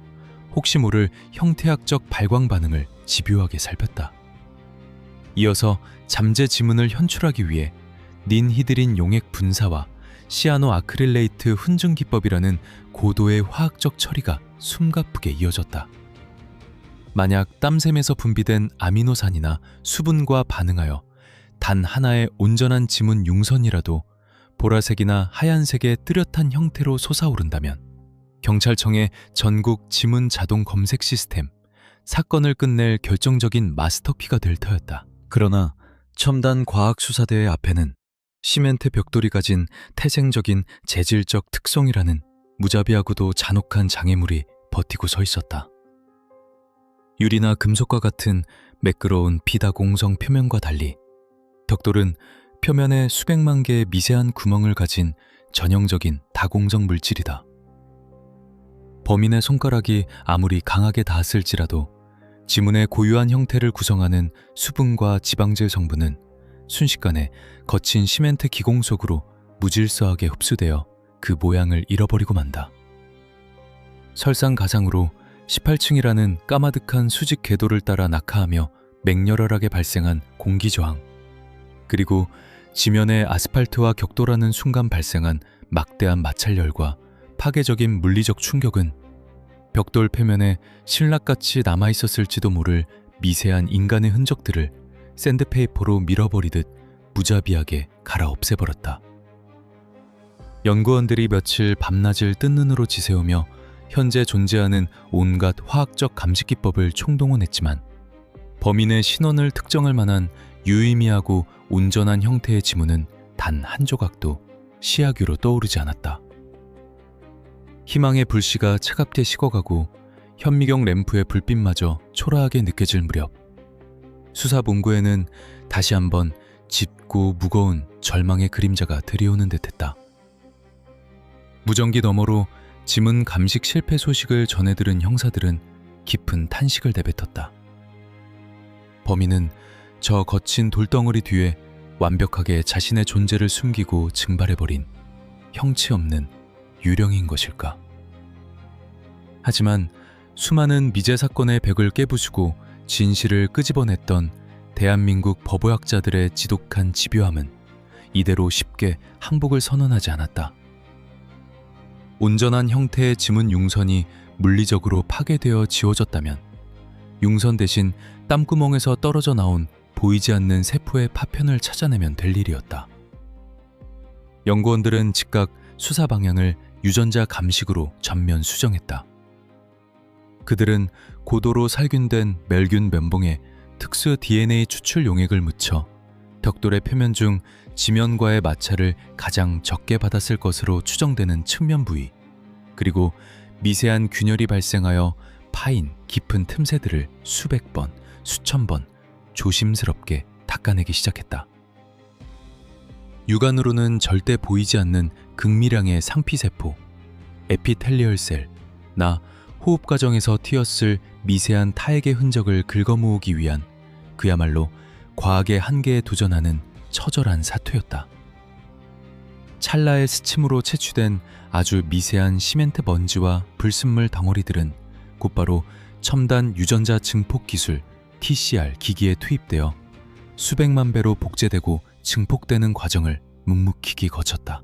혹시 모를 형태학적 발광 반응을 집요하게 살폈다. 이어서 잠재 지문을 현출하기 위해 닌히드린 용액 분사와 시아노 아크릴레이트 훈증 기법이라는 고도의 화학적 처리가 숨가쁘게 이어졌다. 만약 땀샘에서 분비된 아미노산이나 수분과 반응하여 단 하나의 온전한 지문 융선이라도 보라색이나 하얀색의 뚜렷한 형태로 솟아오른다면 경찰청의 전국 지문 자동 검색 시스템, 사건을 끝낼 결정적인 마스터키가 될 터였다. 그러나 첨단 과학수사대의 앞에는 시멘트 벽돌이 가진 태생적인 재질적 특성이라는 무자비하고도 잔혹한 장애물이 버티고 서 있었다. 유리나 금속과 같은 매끄러운 비다공성 표면과 달리 벽돌은 표면에 수백만 개의 미세한 구멍을 가진 전형적인 다공성 물질이다. 범인의 손가락이 아무리 강하게 닿았을지라도 지문의 고유한 형태를 구성하는 수분과 지방질 성분은 순식간에 거친 시멘트 기공 속으로 무질서하게 흡수되어 그 모양을 잃어버리고 만다. 설상가상으로 18층이라는 까마득한 수직 궤도를 따라 낙하하며 맹렬하게 발생한 공기저항, 그리고 지면의 아스팔트와 격돌하는 순간 발생한 막대한 마찰열과 파괴적인 물리적 충격은 벽돌 표면에 신락같이 남아있었을지도 모를 미세한 인간의 흔적들을 샌드페이퍼로 밀어버리듯 무자비하게 갈아 없애버렸다. 연구원들이 며칠 밤낮을 뜬 눈으로 지새우며 현재 존재하는 온갖 화학적 감식 기법을 총동원했지만 범인의 신원을 특정할 만한 유의미하고 온전한 형태의 지문은 단 한 조각도 시야규로 떠오르지 않았다. 희망의 불씨가 차갑게 식어가고 현미경 램프의 불빛마저 초라하게 느껴질 무렵 수사본부에는 다시 한번 짙고 무거운 절망의 그림자가 들이오는 듯했다. 무전기 너머로 지문 감식 실패 소식을 전해들은 형사들은 깊은 탄식을 내뱉었다. 범인은 저 거친 돌덩어리 뒤에 완벽하게 자신의 존재를 숨기고 증발해버린 형체 없는 유령인 것일까? 하지만 수많은 미제 사건의 벽을 깨부수고 진실을 끄집어냈던 대한민국 법의학자들의 지독한 집요함은 이대로 쉽게 항복을 선언하지 않았다. 온전한 형태의 지문 융선이 물리적으로 파괴되어 지워졌다면 융선 대신 땀구멍에서 떨어져 나온 보이지 않는 세포의 파편을 찾아내면 될 일이었다. 연구원들은 즉각 수사 방향을 유전자 감식으로 전면 수정했다. 그들은 고도로 살균된 멸균 면봉에 특수 DNA 추출 용액을 묻혀 벽돌의 표면 중 지면과의 마찰을 가장 적게 받았을 것으로 추정되는 측면 부위, 그리고 미세한 균열이 발생하여 파인 깊은 틈새들을 수백 번, 수천 번 조심스럽게 닦아내기 시작했다. 육안으로는 절대 보이지 않는 극미량의 상피세포, 에피텔리얼셀, 나 호흡 과정에서 튀었을 미세한 타액의 흔적을 긁어모으기 위한 그야말로 과학의 한계에 도전하는 처절한 사투였다. 찰나의 스침으로 채취된 아주 미세한 시멘트 먼지와 불순물 덩어리들은 곧바로 첨단 유전자 증폭 기술 TCR 기기에 투입되어 수백만 배로 복제되고 증폭되는 과정을 묵묵히 거쳤다.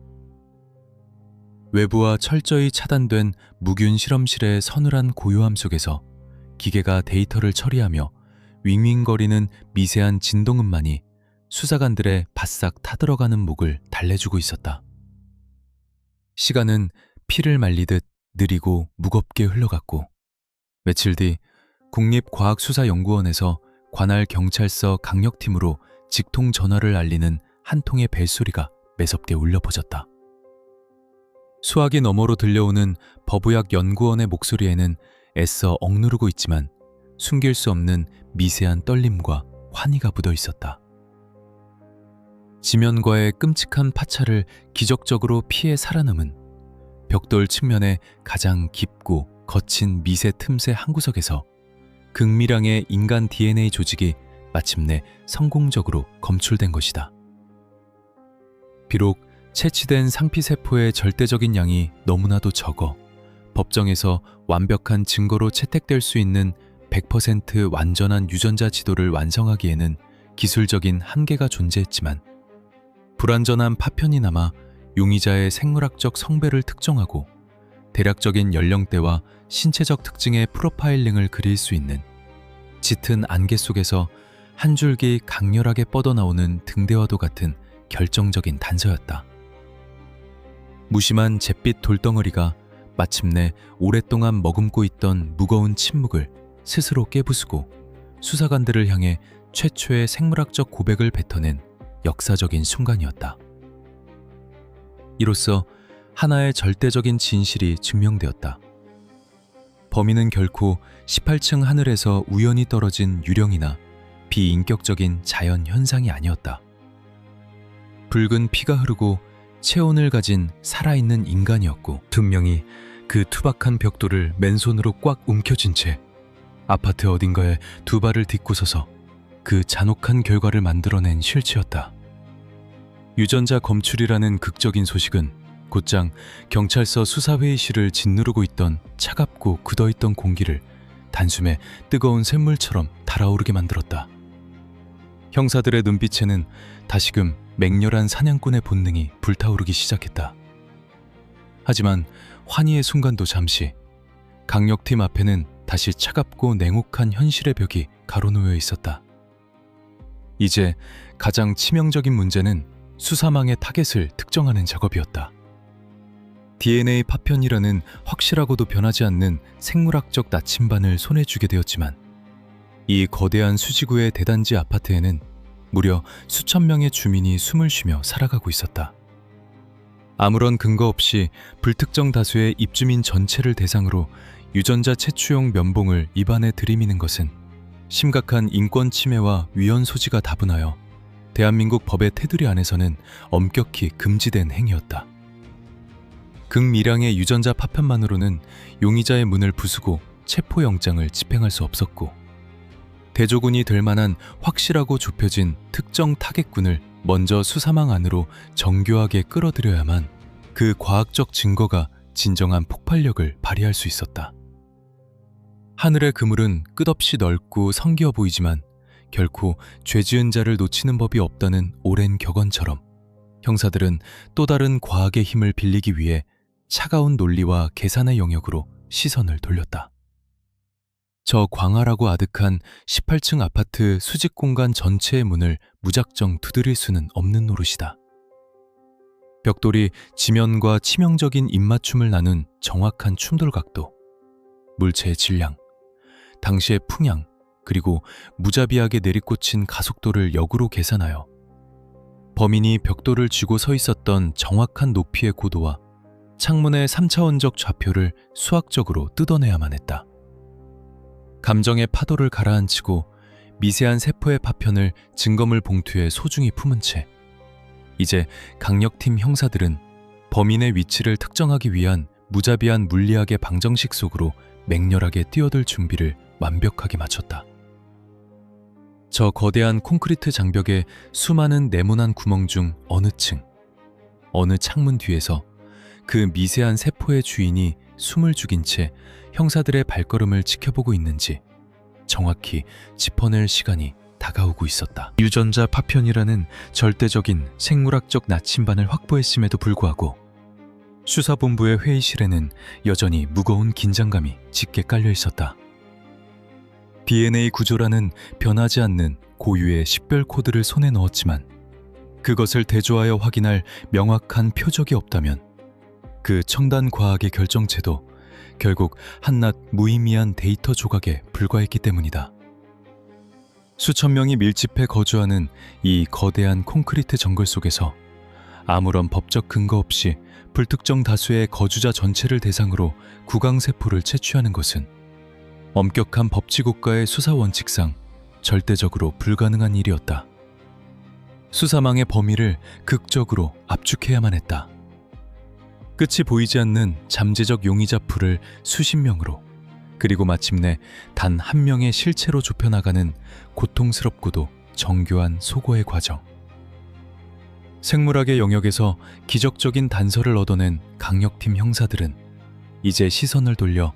외부와 철저히 차단된 무균 실험실의 서늘한 고요함 속에서 기계가 데이터를 처리하며 윙윙거리는 미세한 진동음만이 수사관들의 바싹 타들어가는 목을 달래주고 있었다. 시간은 피를 말리듯 느리고 무겁게 흘러갔고 며칠 뒤 국립과학수사연구원에서 관할 경찰서 강력팀으로 직통 전화를 알리는 한 통의 벨소리가 매섭게 울려 퍼졌다. 수화기 너머로 들려오는 법의학 연구원의 목소리에는 애써 억누르고 있지만 숨길 수 없는 미세한 떨림과 환희가 묻어 있었다. 지면과의 끔찍한 파차를 기적적으로 피해 살아남은 벽돌 측면의 가장 깊고 거친 미세 틈새 한 구석에서 극미량의 인간 DNA 조직이 마침내 성공적으로 검출된 것이다. 비록 채취된 상피세포의 절대적인 양이 너무나도 적어 법정에서 완벽한 증거로 채택될 수 있는 100% 완전한 유전자 지도를 완성하기에는 기술적인 한계가 존재했지만 불완전한 파편이 남아 용의자의 생물학적 성배를 특정하고 대략적인 연령대와 신체적 특징의 프로파일링을 그릴 수 있는 짙은 안개 속에서 한 줄기 강렬하게 뻗어나오는 등대와도 같은 결정적인 단서였다. 무심한 잿빛 돌덩어리가 마침내 오랫동안 머금고 있던 무거운 침묵을 스스로 깨부수고 수사관들을 향해 최초의 생물학적 고백을 뱉어낸 역사적인 순간이었다. 이로써 하나의 절대적인 진실이 증명되었다. 범인은 결코 18층 하늘에서 우연히 떨어진 유령이나 비인격적인 자연 현상이 아니었다. 붉은 피가 흐르고 체온을 가진 살아있는 인간이었고 분명히 그 투박한 벽돌을 맨손으로 꽉 움켜쥔 채 아파트 어딘가에 두 발을 딛고 서서 그 잔혹한 결과를 만들어낸 실체였다. 유전자 검출이라는 극적인 소식은 곧장 경찰서 수사회의실을 짓누르고 있던 차갑고 굳어있던 공기를 단숨에 뜨거운 샘물처럼 달아오르게 만들었다. 형사들의 눈빛에는 다시금 맹렬한 사냥꾼의 본능이 불타오르기 시작했다. 하지만 환희의 순간도 잠시, 강력팀 앞에는 다시 차갑고 냉혹한 현실의 벽이 가로놓여 있었다. 이제 가장 치명적인 문제는 수사망의 타겟을 특정하는 작업이었다. DNA 파편이라는 확실하고도 변하지 않는 생물학적 나침반을 손에 쥐게 되었지만 이 거대한 수지구의 대단지 아파트에는 무려 수천 명의 주민이 숨을 쉬며 살아가고 있었다. 아무런 근거 없이 불특정 다수의 입주민 전체를 대상으로 유전자 채취용 면봉을 입안에 들이미는 것은 심각한 인권 침해와 위헌 소지가 다분하여 대한민국 법의 테두리 안에서는 엄격히 금지된 행위였다. 극미량의 유전자 파편만으로는 용의자의 문을 부수고 체포영장을 집행할 수 없었고 대조군이 될 만한 확실하고 좁혀진 특정 타겟군을 먼저 수사망 안으로 정교하게 끌어들여야만 그 과학적 증거가 진정한 폭발력을 발휘할 수 있었다. 하늘의 그물은 끝없이 넓고 성기어 보이지만 결코 죄 지은 자를 놓치는 법이 없다는 오랜 격언처럼 형사들은 또 다른 과학의 힘을 빌리기 위해 차가운 논리와 계산의 영역으로 시선을 돌렸다. 저 광활하고 아득한 18층 아파트 수직 공간 전체의 문을 무작정 두드릴 수는 없는 노릇이다. 벽돌이 지면과 치명적인 입맞춤을 나눈 정확한 충돌 각도, 물체의 질량, 당시의 풍향, 그리고 무자비하게 내리꽂힌 가속도를 역으로 계산하여 범인이 벽돌을 쥐고 서 있었던 정확한 높이의 고도와 창문의 3차원적 좌표를 수학적으로 뜯어내야만 했다. 감정의 파도를 가라앉히고 미세한 세포의 파편을 증거물 봉투에 소중히 품은 채 이제 강력팀 형사들은 범인의 위치를 특정하기 위한 무자비한 물리학의 방정식 속으로 맹렬하게 뛰어들 준비를 완벽하게 마쳤다. 저 거대한 콘크리트 장벽에 수많은 네모난 구멍 중 어느 층, 어느 창문 뒤에서 그 미세한 세포의 주인이 숨을 죽인 채 형사들의 발걸음을 지켜보고 있는지 정확히 짚어낼 시간이 다가오고 있었다. 유전자 파편이라는 절대적인 생물학적 나침반을 확보했음에도 불구하고 수사본부의 회의실에는 여전히 무거운 긴장감이 짙게 깔려 있었다. DNA 구조라는 변하지 않는 고유의 식별 코드를 손에 넣었지만 그것을 대조하여 확인할 명확한 표적이 없다면 그 첨단 과학의 결정체도 결국 한낱 무의미한 데이터 조각에 불과했기 때문이다. 수천 명이 밀집해 거주하는 이 거대한 콘크리트 정글 속에서 아무런 법적 근거 없이 불특정 다수의 거주자 전체를 대상으로 구강세포를 채취하는 것은 엄격한 법치국가의 수사 원칙상 절대적으로 불가능한 일이었다. 수사망의 범위를 극적으로 압축해야만 했다. 끝이 보이지 않는 잠재적 용의자 풀을 수십 명으로, 그리고 마침내 단 한 명의 실체로 좁혀나가는 고통스럽고도 정교한 소거의 과정. 생물학의 영역에서 기적적인 단서를 얻어낸 강력팀 형사들은 이제 시선을 돌려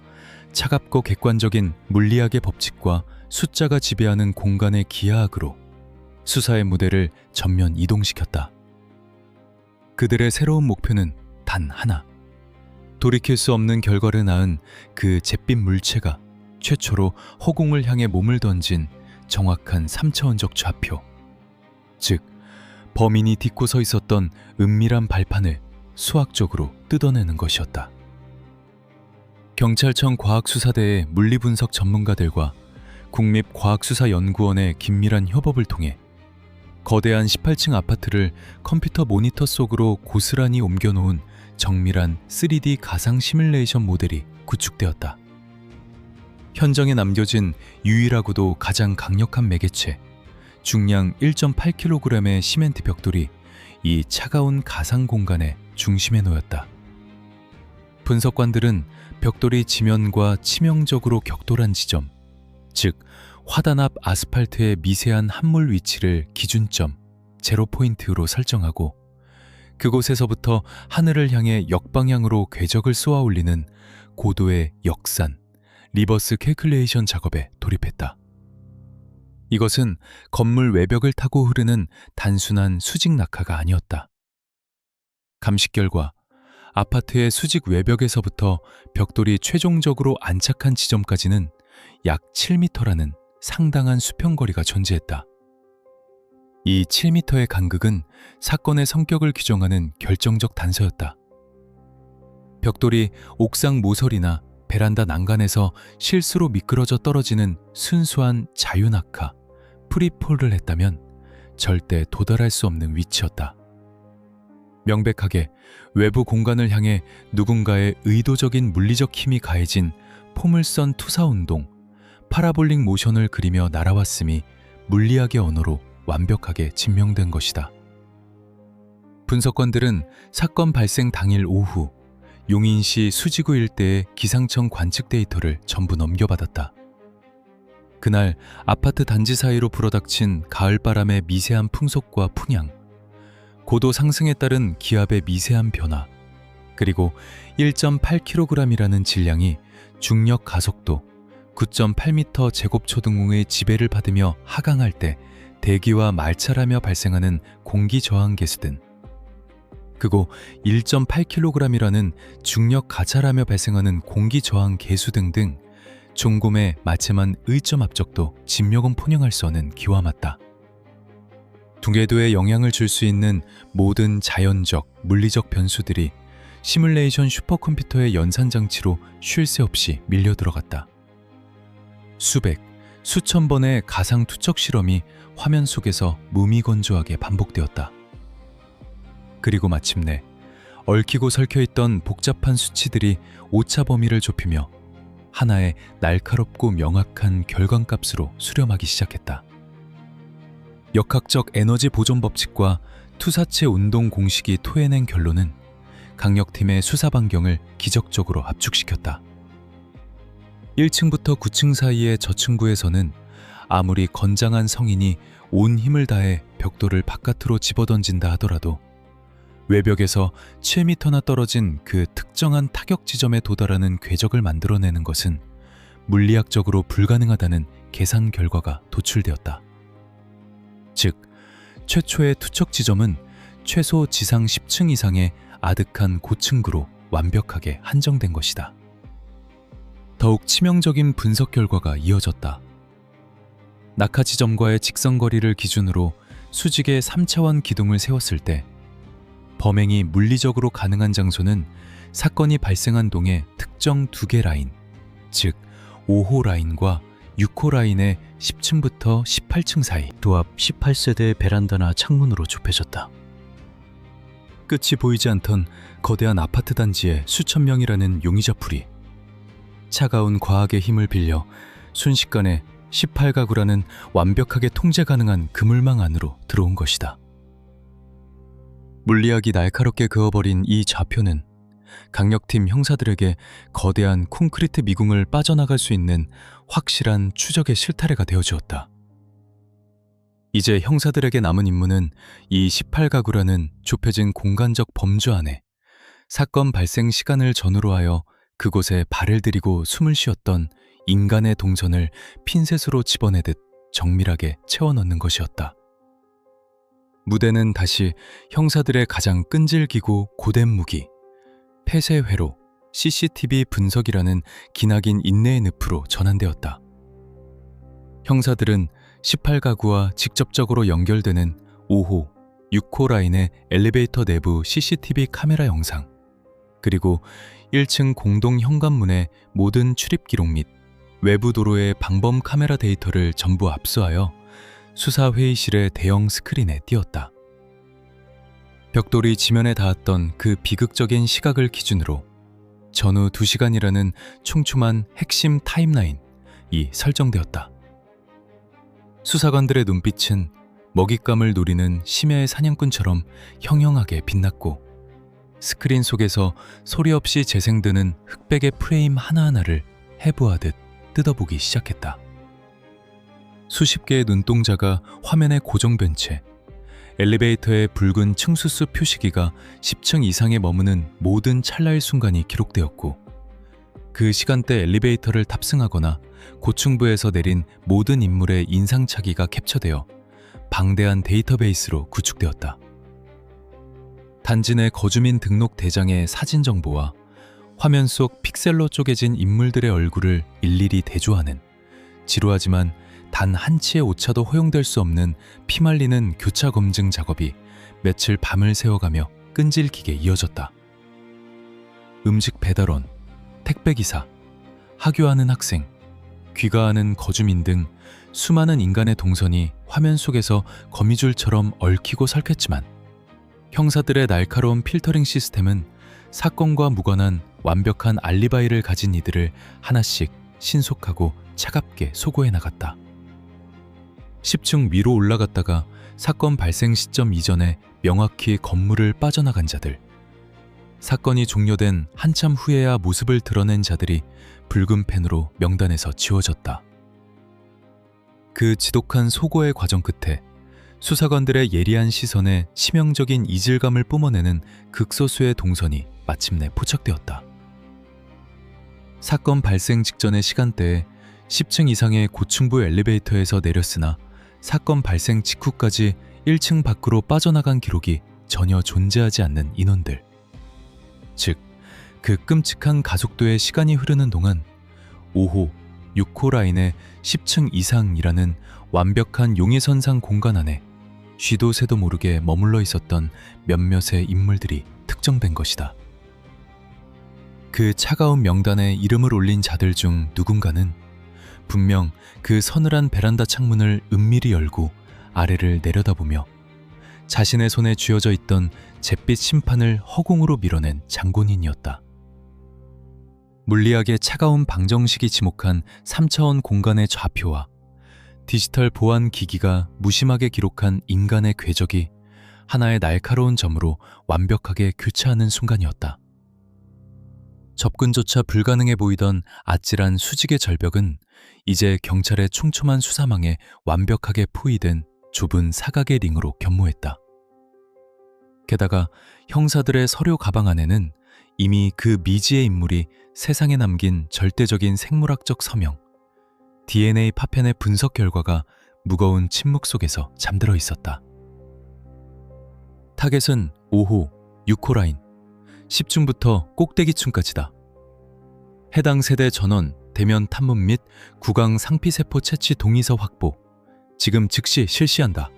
차갑고 객관적인 물리학의 법칙과 숫자가 지배하는 공간의 기하학으로 수사의 무대를 전면 이동시켰다. 그들의 새로운 목표는 단 하나. 돌이킬 수 없는 결과를 낳은 그 잿빛 물체가 최초로 허공을 향해 몸을 던진 정확한 3차원적 좌표. 즉, 범인이 딛고 서 있었던 은밀한 발판을 수학적으로 뜯어내는 것이었다. 경찰청 과학수사대의 물리분석 전문가들과 국립과학수사연구원의 긴밀한 협업을 통해 거대한 18층 아파트를 컴퓨터 모니터 속으로 고스란히 옮겨놓은 정밀한 3D 가상 시뮬레이션 모델이 구축되었다. 현장에 남겨진 유일하고도 가장 강력한 매개체, 중량 1.8kg의 시멘트 벽돌이 이 차가운 가상 공간의 중심에 놓였다. 분석관들은 벽돌이 지면과 치명적으로 격돌한 지점, 즉 화단 앞 아스팔트의 미세한 함몰 위치를 기준점, 제로 포인트로 설정하고 그곳에서부터 하늘을 향해 역방향으로 궤적을 쏘아 올리는 고도의 역산, 리버스 캘큘레이션 작업에 돌입했다. 이것은 건물 외벽을 타고 흐르는 단순한 수직 낙하가 아니었다. 감식 결과 아파트의 수직 외벽에서부터 벽돌이 최종적으로 안착한 지점까지는 약 7m라는 상당한 수평거리가 존재했다. 이 7m의 간극은 사건의 성격을 규정하는 결정적 단서였다. 벽돌이 옥상 모서리나 베란다 난간에서 실수로 미끄러져 떨어지는 순수한 자유낙하, 프리폴을 했다면 절대 도달할 수 없는 위치였다. 명백하게 외부 공간을 향해 누군가의 의도적인 물리적 힘이 가해진 포물선 투사운동, 파라볼릭 모션을 그리며 날아왔음이 물리학의 언어로 완벽하게 증명된 것이다. 분석관들은 사건 발생 당일 오후 용인시 수지구 일대의 기상청 관측 데이터를 전부 넘겨받았다. 그날 아파트 단지 사이로 불어닥친 가을바람의 미세한 풍속과 풍향, 고도 상승에 따른 기압의 미세한 변화, 그리고 1.8kg이라는 질량이 중력 가속도 9.8m 제곱초등공의 지배를 받으며 하강할 때 대기와 말찰하며 발생하는 공기 저항 계수 등, 그고 1.8kg이라는 중력 가찰하며 발생하는 공기 저항 계수 등등 종곰의 마체만 의점 압적도 진묘건 포용할 수 없는 기와 맞다. 둥궤도에 영향을 줄 수 있는 모든 자연적, 물리적 변수들이 시뮬레이션 슈퍼컴퓨터의 연산장치로 쉴 새 없이 밀려 들어갔다. 수백, 수천 번의 가상 투척 실험이 화면 속에서 무미건조하게 반복되었다. 그리고 마침내 얽히고 설켜있던 복잡한 수치들이 오차 범위를 좁히며 하나의 날카롭고 명확한 결과값으로 수렴하기 시작했다. 역학적 에너지 보존 법칙과 투사체 운동 공식이 토해낸 결론은 강력팀의 수사 반경을 기적적으로 압축시켰다. 1층부터 9층 사이의 저층부에서는 아무리 건장한 성인이 온 힘을 다해 벽돌을 바깥으로 집어던진다 하더라도 외벽에서 7m나 떨어진 그 특정한 타격 지점에 도달하는 궤적을 만들어내는 것은 물리학적으로 불가능하다는 계산 결과가 도출되었다. 즉, 최초의 투척 지점은 최소 지상 10층 이상의 아득한 고층구로 완벽하게 한정된 것이다. 더욱 치명적인 분석 결과가 이어졌다. 낙하 지점과의 직선거리를 기준으로 수직의 3차원 기둥을 세웠을 때 범행이 물리적으로 가능한 장소는 사건이 발생한 동의 특정 2개 라인, 즉 5호 라인과 6호 라인의 10층부터 18층 사이, 두 앞 18세대의 베란다나 창문으로 좁혀졌다. 끝이 보이지 않던 거대한 아파트 단지에 수천 명이라는 용의자풀이 차가운 과학의 힘을 빌려 순식간에 18가구라는 완벽하게 통제 가능한 그물망 안으로 들어온 것이다. 물리학이 날카롭게 그어버린 이 좌표는 강력팀 형사들에게 거대한 콘크리트 미궁을 빠져나갈 수 있는 확실한 추적의 실타래가 되어주었다. 이제 형사들에게 남은 임무는 이 18가구라는 좁혀진 공간적 범주 안에 사건 발생 시간을 전후로 하여 그곳에 발을 들이고 숨을 쉬었던 인간의 동선을 핀셋으로 집어내듯 정밀하게 채워넣는 것이었다. 무대는 다시 형사들의 가장 끈질기고 고된 무기, 폐쇄회로 CCTV 분석이라는 기나긴 인내의 늪으로 전환되었다. 형사들은 18가구와 직접적으로 연결되는 5호, 6호 라인의 엘리베이터 내부 CCTV 카메라 영상, 그리고 1층 공동 현관문의 모든 출입 기록 및 외부 도로의 방범 카메라 데이터를 전부 압수하여 수사 회의실의 대형 스크린에 띄웠다. 벽돌이 지면에 닿았던 그 비극적인 시각을 기준으로 전후 2시간이라는 촘촘한 핵심 타임라인이 설정되었다. 수사관들의 눈빛은 먹잇감을 노리는 심야의 사냥꾼처럼 형형하게 빛났고 스크린 속에서 소리 없이 재생되는 흑백의 프레임 하나하나를 해부하듯 뜯어보기 시작했다. 수십 개의 눈동자가 화면에 고정된 채 엘리베이터의 붉은 층수수 표시기가 10층 이상에 머무는 모든 찰나의 순간이 기록되었고 그 시간대 엘리베이터를 탑승하거나 고층부에서 내린 모든 인물의 인상착의가 캡처되어 방대한 데이터베이스로 구축되었다. 단지 내 거주민 등록 대장의 사진 정보와 화면 속 픽셀로 쪼개진 인물들의 얼굴을 일일이 대조하는 지루하지만 단 한치의 오차도 허용될 수 없는 피말리는 교차 검증 작업이 며칠 밤을 새워가며 끈질기게 이어졌다. 음식 배달원, 택배기사, 하교하는 학생, 귀가하는 거주민 등 수많은 인간의 동선이 화면 속에서 거미줄처럼 얽히고 설켰지만 형사들의 날카로운 필터링 시스템은 사건과 무관한 완벽한 알리바이를 가진 이들을 하나씩 신속하고 차갑게 소고해 나갔다. 10층 위로 올라갔다가 사건 발생 시점 이전에 명확히 건물을 빠져나간 자들, 사건이 종료된 한참 후에야 모습을 드러낸 자들이 붉은 펜으로 명단에서 지워졌다. 그 지독한 소고의 과정 끝에 수사관들의 예리한 시선에 치명적인 이질감을 뿜어내는 극소수의 동선이 마침내 포착되었다. 사건 발생 직전의 시간대에 10층 이상의 고층부 엘리베이터에서 내렸으나 사건 발생 직후까지 1층 밖으로 빠져나간 기록이 전혀 존재하지 않는 인원들. 즉, 그 끔찍한 가속도의 시간이 흐르는 동안 5호, 6호 라인의 10층 이상이라는 완벽한 용의선상 공간 안에 쥐도 새도 모르게 머물러 있었던 몇몇의 인물들이 특정된 것이다. 그 차가운 명단에 이름을 올린 자들 중 누군가는 분명 그 서늘한 베란다 창문을 은밀히 열고 아래를 내려다보며 자신의 손에 쥐어져 있던 잿빛 심판을 허공으로 밀어낸 장본인이었다. 물리학의 차가운 방정식이 지목한 3차원 공간의 좌표와 디지털 보안 기기가 무심하게 기록한 인간의 궤적이 하나의 날카로운 점으로 완벽하게 교차하는 순간이었다. 접근조차 불가능해 보이던 아찔한 수직의 절벽은 이제 경찰의 촘촘한 수사망에 완벽하게 포위된 좁은 사각의 링으로 견모했다. 게다가 형사들의 서류 가방 안에는 이미 그 미지의 인물이 세상에 남긴 절대적인 생물학적 서명, DNA 파편의 분석 결과가 무거운 침묵 속에서 잠들어 있었다. 타겟은 5호, 6호 라인, 10층부터 꼭대기층까지다. 해당 세대 전원, 대면 탐문 및 구강 상피세포 채취 동의서 확보, 지금 즉시 실시한다.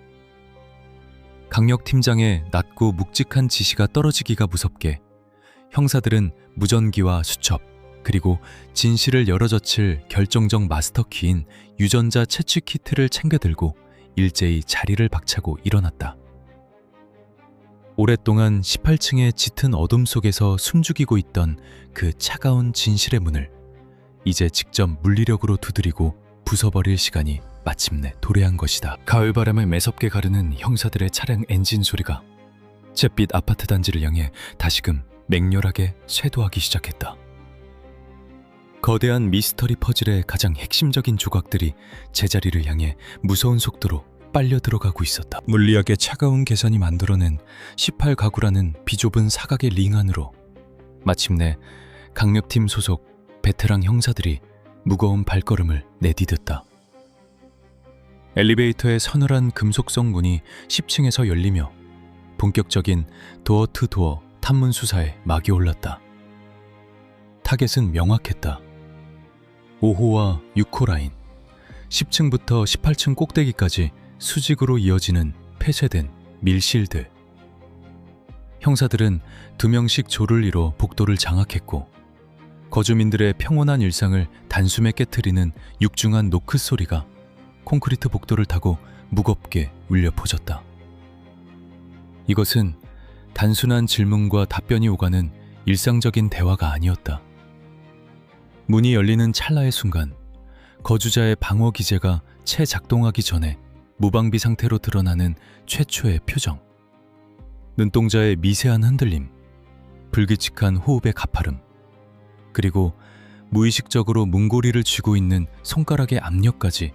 강력팀장의 낮고 묵직한 지시가 떨어지기가 무섭게 형사들은 무전기와 수첩, 그리고 진실을 열어젖힐 결정적 마스터키인 유전자 채취 키트를 챙겨 들고 일제히 자리를 박차고 일어났다. 오랫동안 18층의 짙은 어둠 속에서 숨죽이고 있던 그 차가운 진실의 문을 이제 직접 물리력으로 두드리고 부숴버릴 시간이 마침내 도래한 것이다. 가을바람을 매섭게 가르는 형사들의 차량 엔진 소리가 잿빛 아파트 단지를 향해 다시금 맹렬하게 쇄도하기 시작했다. 거대한 미스터리 퍼즐의 가장 핵심적인 조각들이 제자리를 향해 무서운 속도로 빨려 들어가고 있었다. 물리학의 차가운 계산이 만들어낸 18가구라는 비좁은 사각의 링 안으로 마침내 강력팀 소속 베테랑 형사들이 무거운 발걸음을 내디뎠다. 엘리베이터의 서늘한 금속성 문이 10층에서 열리며 본격적인 도어 투 도어 탐문 수사에 막이 올랐다. 타겟은 명확했다. 5호와 6호 라인, 10층부터 18층 꼭대기까지 수직으로 이어지는 폐쇄된 밀실들. 형사들은 2명씩 조를 이뤄 복도를 장악했고 거주민들의 평온한 일상을 단숨에 깨트리는 육중한 노크 소리가 콘크리트 복도를 타고 무겁게 울려 퍼졌다. 이것은 단순한 질문과 답변이 오가는 일상적인 대화가 아니었다. 문이 열리는 찰나의 순간 거주자의 방어 기제가 채 작동하기 전에 무방비 상태로 드러나는 최초의 표정, 눈동자의 미세한 흔들림, 불규칙한 호흡의 가파름, 그리고 무의식적으로 문고리를 쥐고 있는 손가락의 압력까지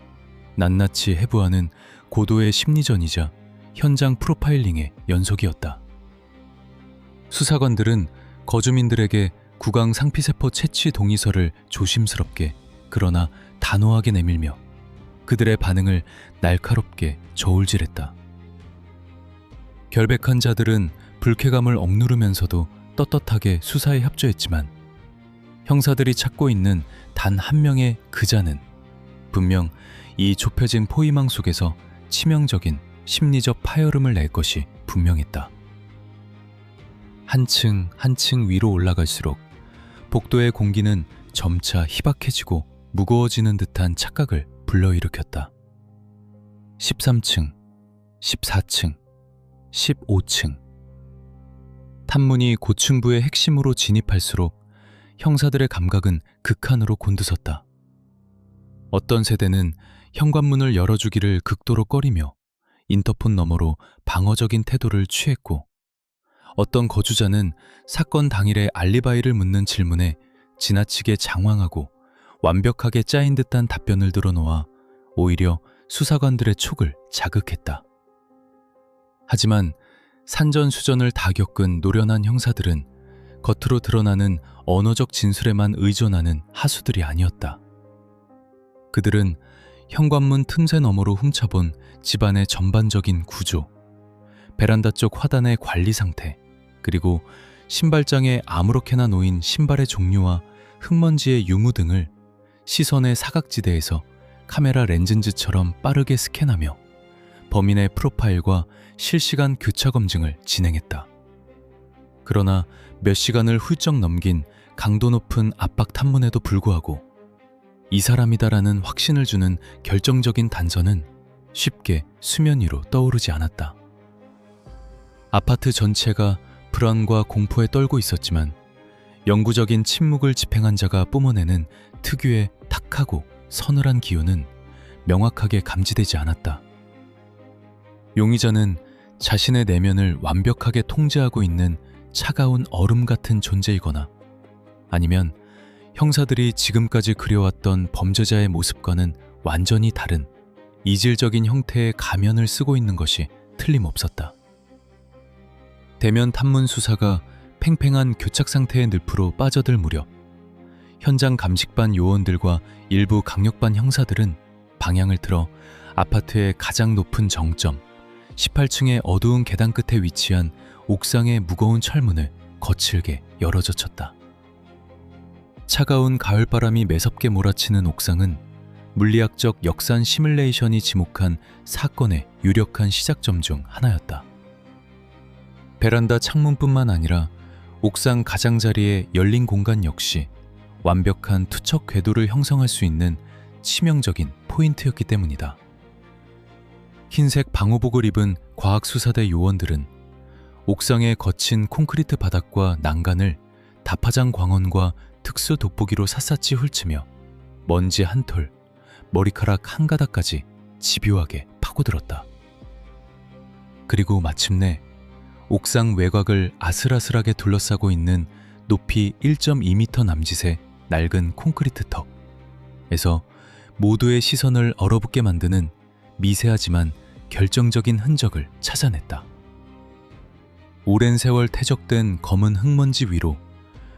낱낱이 해부하는 고도의 심리전이자 현장 프로파일링의 연속이었다. 수사관들은 거주민들에게 구강 상피세포 채취 동의서를 조심스럽게 그러나 단호하게 내밀며 그들의 반응을 날카롭게 저울질했다. 결백한 자들은 불쾌감을 억누르면서도 떳떳하게 수사에 협조했지만 형사들이 찾고 있는 단 한 명의 그자는 분명 이 좁혀진 포위망 속에서 치명적인 심리적 파열음을 낼 것이 분명했다. 한층 한층 위로 올라갈수록 복도의 공기는 점차 희박해지고 무거워지는 듯한 착각을 불러일으켰다. 13층, 14층, 15층. 탐문이 고층부의 핵심으로 진입할수록 형사들의 감각은 극한으로 곤두섰다. 어떤 세대는 현관문을 열어주기를 극도로 꺼리며 인터폰 너머로 방어적인 태도를 취했고, 어떤 거주자는 사건 당일의 알리바이를 묻는 질문에 지나치게 장황하고 완벽하게 짜인 듯한 답변을 들어놓아 오히려 수사관들의 촉을 자극했다. 하지만 산전수전을 다 겪은 노련한 형사들은 겉으로 드러나는 언어적 진술에만 의존하는 하수들이 아니었다. 그들은 현관문 틈새 너머로 훔쳐본 집안의 전반적인 구조, 베란다 쪽 화단의 관리 상태, 그리고 신발장에 아무렇게나 놓인 신발의 종류와 흙먼지의 유무 등을 시선의 사각지대에서 카메라 렌즈처럼 빠르게 스캔하며 범인의 프로파일과 실시간 교차 검증을 진행했다. 그러나 몇 시간을 훌쩍 넘긴 강도 높은 압박 탐문에도 불구하고 이 사람이다라는 확신을 주는 결정적인 단서는 쉽게 수면 위로 떠오르지 않았다. 아파트 전체가 불안과 공포에 떨고 있었지만 영구적인 침묵을 집행한 자가 뿜어내는 특유의 탁하고 서늘한 기운은 명확하게 감지되지 않았다. 용의자는 자신의 내면을 완벽하게 통제하고 있는 차가운 얼음 같은 존재이거나 아니면 형사들이 지금까지 그려왔던 범죄자의 모습과는 완전히 다른 이질적인 형태의 가면을 쓰고 있는 것이 틀림없었다. 대면 탐문 수사가 팽팽한 교착 상태의 늪으로 빠져들 무렵 현장 감식반 요원들과 일부 강력반 형사들은 방향을 틀어 아파트의 가장 높은 정점 18층의 어두운 계단 끝에 위치한 옥상의 무거운 철문을 거칠게 열어젖혔다. 차가운 가을바람이 매섭게 몰아치는 옥상은 물리학적 역산 시뮬레이션이 지목한 사건의 유력한 시작점 중 하나였다. 베란다 창문뿐만 아니라 옥상 가장자리의 열린 공간 역시 완벽한 투척 궤도를 형성할 수 있는 치명적인 포인트였기 때문이다. 흰색 방호복을 입은 과학수사대 요원들은 옥상의 거친 콘크리트 바닥과 난간을 다파장 광원과 특수 돋보기로 샅샅이 훑으며 먼지 한 톨, 머리카락 한 가닥까지 집요하게 파고들었다. 그리고 마침내 옥상 외곽을 아슬아슬하게 둘러싸고 있는 높이 1.2m 남짓의 낡은 콘크리트 턱에서 모두의 시선을 얼어붙게 만드는 미세하지만 결정적인 흔적을 찾아냈다. 오랜 세월 퇴적된 검은 흙먼지 위로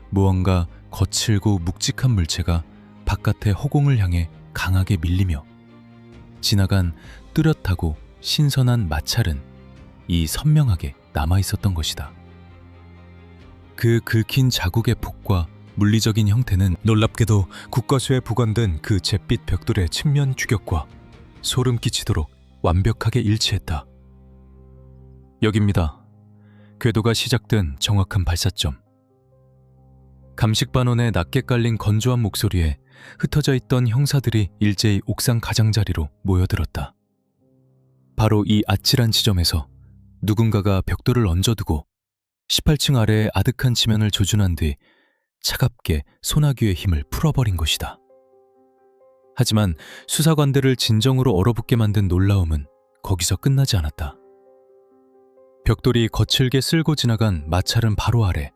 무언가 거칠고 묵직한 물체가 바깥의 허공을 향해 강하게 밀리며 지나간 뚜렷하고 신선한 마찰은 이 선명하게 남아있었던 것이다. 그 긁힌 자국의 폭과 물리적인 형태는 놀랍게도 국과수에 보관된 그 잿빛 벽돌의 측면 규격과 소름 끼치도록 완벽하게 일치했다. 여기입니다. 궤도가 시작된 정확한 발사점. 감식반원의 낮게 깔린 건조한 목소리에 흩어져 있던 형사들이 일제히 옥상 가장자리로 모여들었다. 바로 이 아찔한 지점에서 누군가가 벽돌을 얹어두고 18층 아래의 아득한 지면을 조준한 뒤 차갑게 소나귀의 힘을 풀어버린 것이다. 하지만 수사관들을 진정으로 얼어붙게 만든 놀라움은 거기서 끝나지 않았다. 벽돌이 거칠게 쓸고 지나간 마찰은 바로 아래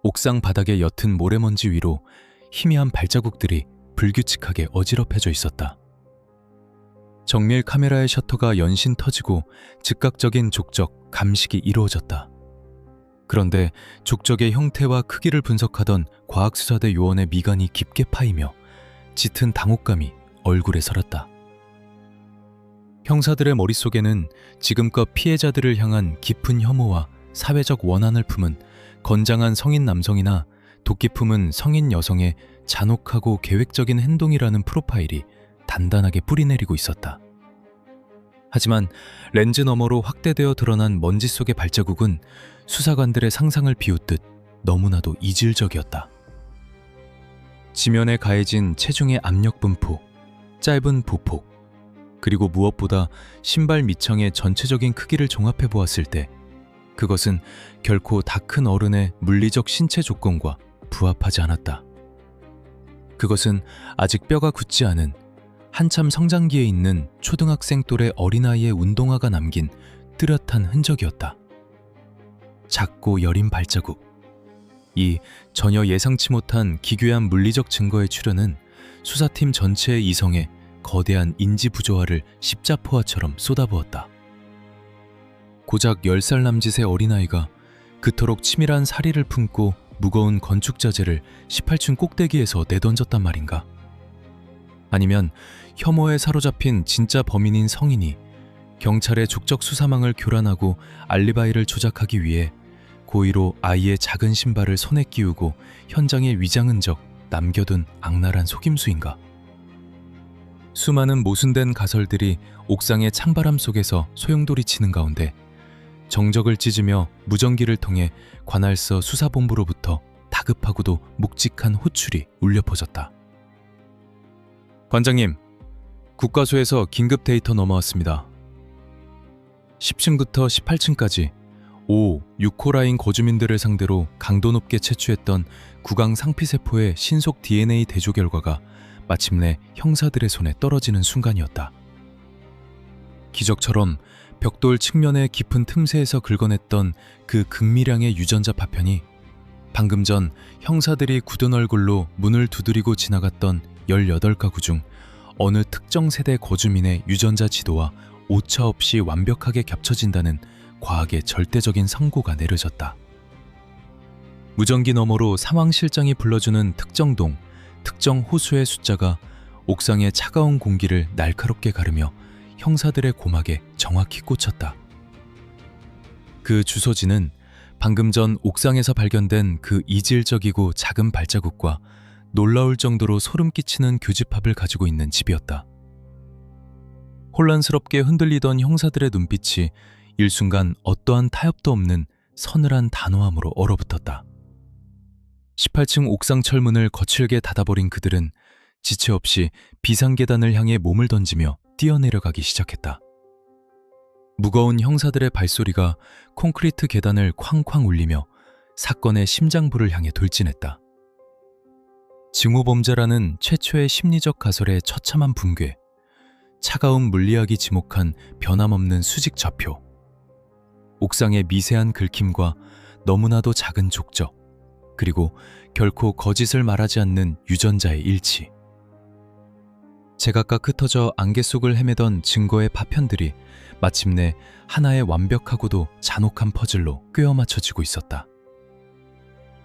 옥상 바닥의 옅은 모래먼지 위로 희미한 발자국들이 불규칙하게 어지럽혀져 있었다. 정밀 카메라의 셔터가 연신 터지고 즉각적인 족적, 감식이 이루어졌다. 그런데 족적의 형태와 크기를 분석하던 과학수사대 요원의 미간이 깊게 파이며 짙은 당혹감이 얼굴에 서렸다. 형사들의 머릿속에는 지금껏 피해자들을 향한 깊은 혐오와 사회적 원한을 품은 건장한 성인 남성이나 도끼 품은 성인 여성의 잔혹하고 계획적인 행동이라는 프로파일이 단단하게 뿌리내리고 있었다. 하지만 렌즈 너머로 확대되어 드러난 먼지 속의 발자국은 수사관들의 상상을 비웃듯 너무나도 이질적이었다. 지면에 가해진 체중의 압력 분포, 짧은 보폭, 그리고 무엇보다 신발 밑창의 전체적인 크기를 종합해 보았을 때 그것은 결코 다 큰 어른의 물리적 신체 조건과 부합하지 않았다. 그것은 아직 뼈가 굳지 않은 한참 성장기에 있는 초등학생 또래 어린아이의 운동화가 남긴 뚜렷한 흔적이었다. 작고 여린 발자국. 이 전혀 예상치 못한 기괴한 물리적 증거의 출현은 수사팀 전체의 이성에 거대한 인지 부조화를 십자포화처럼 쏟아부었다. 고작 10살 남짓의 어린아이가 그토록 치밀한 사리를 품고 무거운 건축자재를 18층 꼭대기에서 내던졌단 말인가? 아니면 혐오에 사로잡힌 진짜 범인인 성인이 경찰의 족적 수사망을 교란하고 알리바이를 조작하기 위해 고의로 아이의 작은 신발을 손에 끼우고 현장에 위장 흔적 남겨둔 악랄한 속임수인가? 수많은 모순된 가설들이 옥상의 찬바람 속에서 소용돌이 치는 가운데 정적을 찢으며 무전기를 통해 관할서 수사본부로부터 다급하고도 묵직한 호출이 울려 퍼졌다. 관장님, 국과수에서 긴급 데이터 넘어왔습니다. 10층부터 18층까지 5, 6호 라인 거주민들을 상대로 강도 높게 채취했던 구강 상피세포의 신속 DNA 대조 결과가 마침내 형사들의 손에 떨어지는 순간이었다. 기적처럼 벽돌 측면의 깊은 틈새에서 긁어냈던 그 극미량의 유전자 파편이 방금 전 형사들이 굳은 얼굴로 문을 두드리고 지나갔던 18가구 중 어느 특정 세대 거주민의 유전자 지도와 오차없이 완벽하게 겹쳐진다는 과학의 절대적인 선고가 내려졌다. 무전기 너머로 상황실장이 불러주는 특정 동, 특정 호수의 숫자가 옥상의 차가운 공기를 날카롭게 가르며 형사들의 고막에 정확히 꽂혔다. 그 주소지는 방금 전 옥상에서 발견된 그 이질적이고 작은 발자국과 놀라울 정도로 소름 끼치는 교집합을 가지고 있는 집이었다. 혼란스럽게 흔들리던 형사들의 눈빛이 일순간 어떠한 타협도 없는 서늘한 단호함으로 얼어붙었다. 18층 옥상 철문을 거칠게 닫아버린 그들은 지체 없이 비상계단을 향해 몸을 던지며 뛰어내려가기 시작했다. 무거운 형사들의 발소리가 콘크리트 계단을 쾅쾅 울리며 사건의 심장부를 향해 돌진했다. 징후범죄라는 최초의 심리적 가설의 처참한 붕괴, 차가운 물리학이 지목한 변함없는 수직 좌표, 옥상의 미세한 긁힘과 너무나도 작은 족적, 그리고 결코 거짓을 말하지 않는 유전자의 일치. 제각각 흩어져 안개 속을 헤매던 증거의 파편들이 마침내 하나의 완벽하고도 잔혹한 퍼즐로 꿰어 맞춰지고 있었다.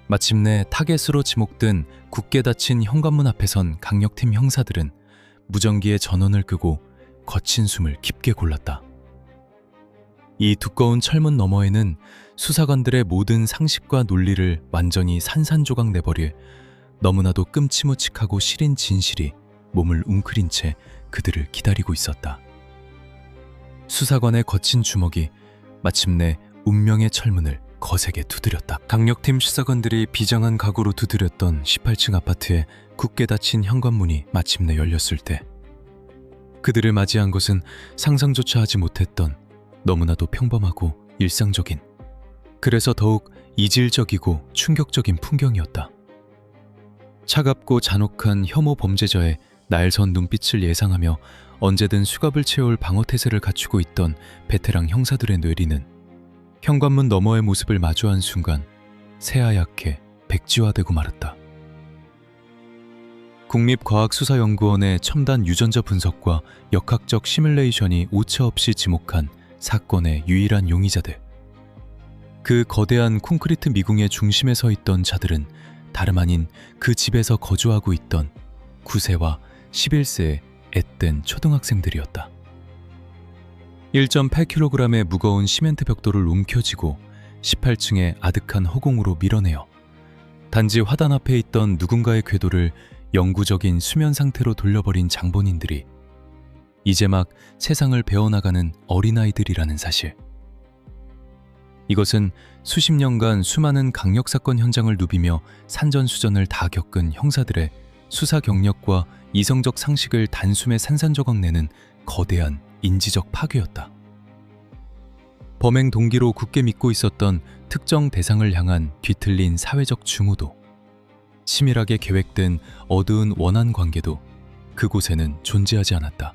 마침내 타겟으로 지목된 굳게 닫힌 현관문 앞에 선 강력팀 형사들은 무전기의 전원을 끄고 거친 숨을 깊게 골랐다. 이 두꺼운 철문 너머에는 수사관들의 모든 상식과 논리를 완전히 산산조각 내버릴 너무나도 끔찍하고 시린 진실이 몸을 웅크린 채 그들을 기다리고 있었다. 수사관의 거친 주먹이 마침내 운명의 철문을 거세게 두드렸다. 강력팀 수사관들이 비장한 각오로 두드렸던 18층 아파트의 굳게 닫힌 현관문이 마침내 열렸을 때 그들을 맞이한 것은 상상조차 하지 못했던 너무나도 평범하고 일상적인, 그래서 더욱 이질적이고 충격적인 풍경이었다. 차갑고 잔혹한 혐오 범죄자의 날선 눈빛을 예상하며 언제든 수갑을 채울 방어태세를 갖추고 있던 베테랑 형사들의 뇌리는 현관문 너머의 모습을 마주한 순간 새하얗게 백지화되고 말았다. 국립과학수사연구원의 첨단 유전자 분석과 역학적 시뮬레이션이 오차없이 지목한 사건의 유일한 용의자들. 그 거대한 콘크리트 미궁의 중심에 서 있던 자들은 다름 아닌 그 집에서 거주하고 있던 9세와 11세의 앳된 초등학생들이었다. 1.8kg의 무거운 시멘트 벽돌을 움켜쥐고 18층의 아득한 허공으로 밀어내어 단지 화단 앞에 있던 누군가의 궤도를 영구적인 수면 상태로 돌려버린 장본인들이 이제 막 세상을 배워나가는 어린아이들이라는 사실. 이것은 수십 년간 수많은 강력사건 현장을 누비며 산전수전을 다 겪은 형사들의 수사 경력과 이성적 상식을 단숨에 산산조각 내는 거대한 인지적 파괴였다. 범행 동기로 굳게 믿고 있었던 특정 대상을 향한 뒤틀린 사회적 증오도, 치밀하게 계획된 어두운 원한 관계도 그곳에는 존재하지 않았다.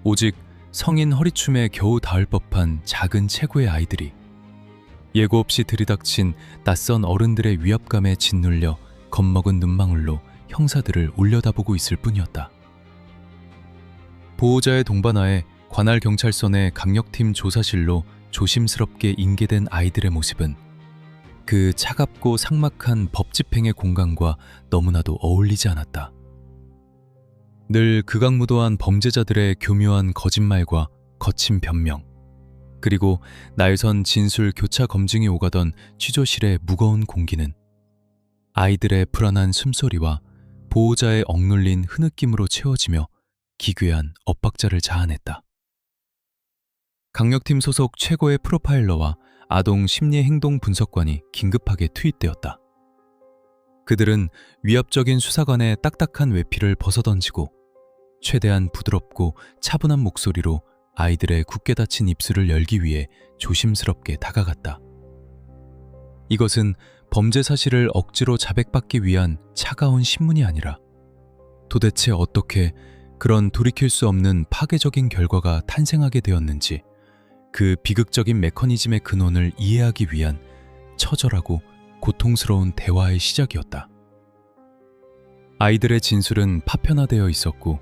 오직 성인 허리춤에 겨우 닿을 법한 작은 체구의 아이들이 예고 없이 들이닥친 낯선 어른들의 위압감에 짓눌려 겁먹은 눈망울로 형사들을 올려다보고 있을 뿐이었다. 보호자의 동반하에 관할 경찰서 내 강력팀 조사실로 조심스럽게 인계된 아이들의 모습은 그 차갑고 삭막한 법 집행의 공간과 너무나도 어울리지 않았다. 늘 극악무도한 범죄자들의 교묘한 거짓말과 거친 변명, 그리고 날선 진술 교차 검증이 오가던 취조실의 무거운 공기는 아이들의 불안한 숨소리와 보호자의 억눌린 흐느낌으로 채워지며 기괴한 엇박자를 자아냈다. 강력팀 소속 최고의 프로파일러와 아동 심리 행동 분석관이 긴급하게 투입되었다. 그들은 위압적인 수사관의 딱딱한 외피를 벗어던지고 최대한 부드럽고 차분한 목소리로 아이들의 굳게 닫힌 입술을 열기 위해 조심스럽게 다가갔다. 이것은 범죄 사실을 억지로 자백받기 위한 차가운 신문이 아니라 도대체 어떻게 그런 돌이킬 수 없는 파괴적인 결과가 탄생하게 되었는지 그 비극적인 메커니즘의 근원을 이해하기 위한 처절하고 고통스러운 대화의 시작이었다. 아이들의 진술은 파편화되어 있었고